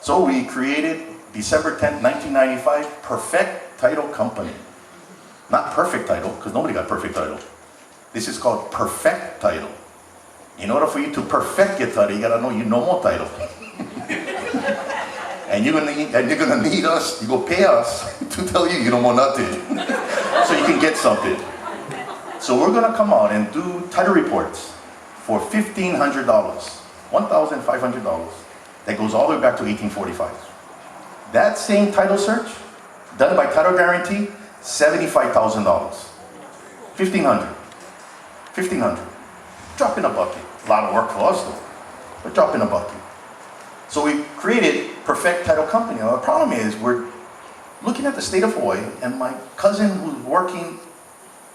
So we created, December 10th, 1995, Perfect Title Company. Not perfect title, because nobody got perfect title. This is called perfect title. In order for you to perfect your title, you gotta know you know more title. And you're gonna need us, you go pay us to tell you don't know nothing. So you can get something. So we're gonna come out and do title reports for $1,500, $1,500. That goes all the way back to 1845. That same title search, done by Title Guarantee, $75,000. $1,500. Drop in a bucket. A lot of work for us though, but drop in a bucket. So we created Perfect Title Company. Now the problem is we're looking at the state of Hawaii, and my cousin who's working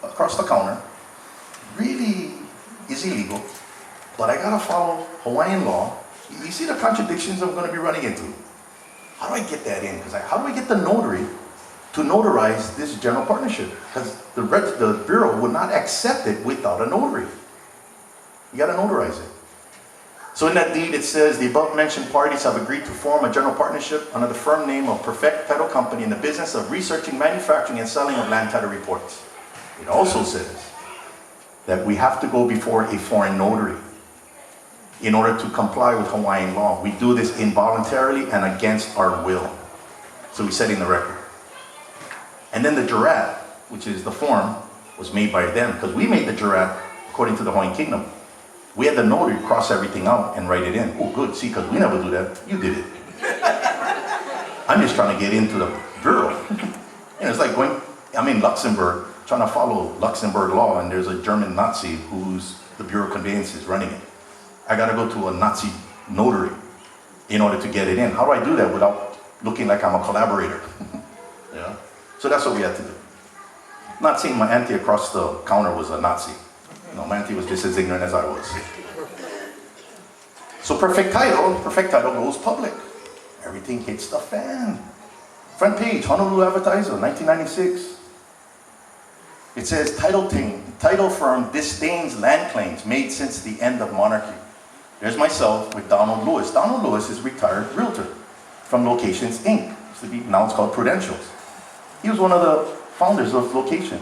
across the counter really is illegal, but I gotta follow Hawaiian law. You see the contradictions I'm gonna be running into. How do I get that in? Because how do I get the notary to notarize this general partnership? Because the Bureau would not accept it without a notary. You gotta notarize it. So in that deed it says, the above mentioned parties have agreed to form a general partnership under the firm name of Perfect Title Company in the business of researching, manufacturing, and selling of land title reports. It also says that we have to go before a foreign notary in order to comply with Hawaiian law. We do this involuntarily and against our will. So we set in the record. And then the jurat, which is the form, was made by them, because we made the jurat according to the Hawaiian Kingdom. We had the notary cross everything out and write it in. Oh, good, see, because we never do that. You did it. I'm just trying to get into the bureau. You know, it's like I'm in Luxembourg, trying to follow Luxembourg law, and there's a German Nazi who's the Bureau of Conveyances running it. I got to go to a Nazi notary in order to get it in. How do I do that without looking like I'm a collaborator? Yeah. So that's what we had to do. Not saying my auntie across the counter was a Nazi. No, my auntie was just as ignorant as I was. So perfect title goes public. Everything hits the fan. Front page, Honolulu Advertiser, 1996. It says, title firm disdains land claims made since the end of monarchy. There's myself with Donald Lewis. Donald Lewis is a retired realtor from Locations Inc. Now it's called Prudentials. He was one of the founders of Location.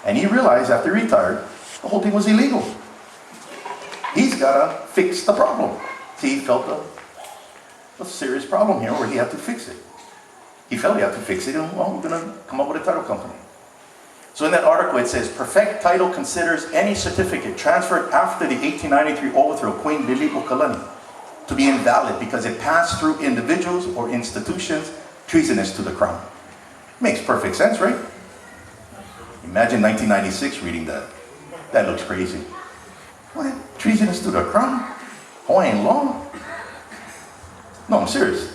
And he realized after he retired, the whole thing was illegal. He's got to fix the problem. See, he felt a serious problem here where he had to fix it. He felt he had to fix it, and well, we're going to come up with a title company. So in that article it says, Perfect Title considers any certificate transferred after the 1893 overthrow of Queen Liliʻulani to be invalid because it passed through individuals or institutions treasonous to the crown. Makes perfect sense, right? Imagine 1996 reading that. That looks crazy. What? Treasonous to the crown? Hawaiian law? No, I'm serious.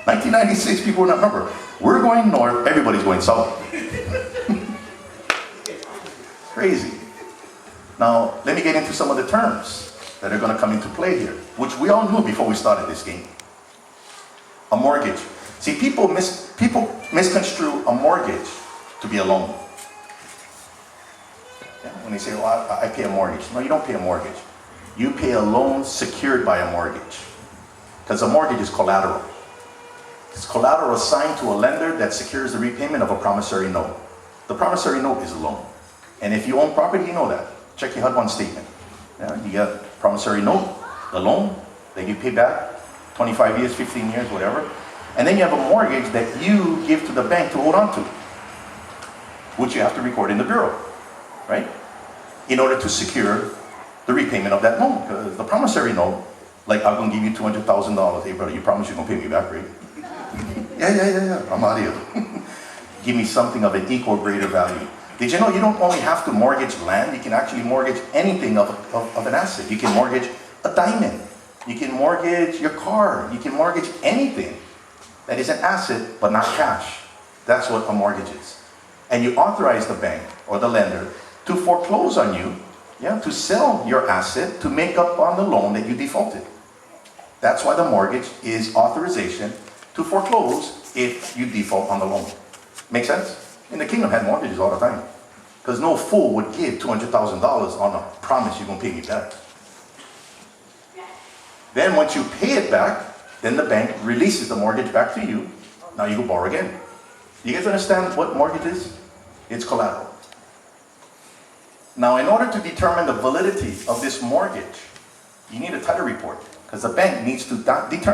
1996, people will not remember. We're going north, everybody's going south. Crazy. Now, let me get into some of the terms that are going to come into play here, which we all knew before we started this game. A mortgage. See, people misconstrue a mortgage to be a loan. Yeah, when they say, well, I pay a mortgage. No, you don't pay a mortgage. You pay a loan secured by a mortgage. Because a mortgage is collateral. It's collateral assigned to a lender that secures the repayment of a promissory note. The promissory note is a loan. And if you own property, you know that. Check your HUD-1 statement. Yeah, you get promissory note, the loan, that you pay back, 25 years, 15 years, whatever. And then you have a mortgage that you give to the bank to hold on to, which you have to record in the bureau, right? In order to secure the repayment of that loan. Because the promissory note, like, I'm gonna give you $200,000. Hey brother, you promise you're gonna pay me back, right? Yeah, I'm out of here. Give me something of an equal greater value. Did you know you don't only have to mortgage land, you can actually mortgage anything of an asset. You can mortgage a diamond. You can mortgage your car. You can mortgage anything that is an asset but not cash. That's what a mortgage is. And you authorize the bank or the lender to foreclose on you, yeah, to sell your asset to make up on the loan that you defaulted. That's why the mortgage is authorization to foreclose if you default on the loan. Make sense? In the kingdom had mortgages all the time. Because no fool would give $200,000 on a promise you're going to pay me back. Then once you pay it back, then the bank releases the mortgage back to you. Now you can borrow again. You guys understand what mortgage is? It's collateral. Now in order to determine the validity of this mortgage, you need a title report. Because the bank needs to determine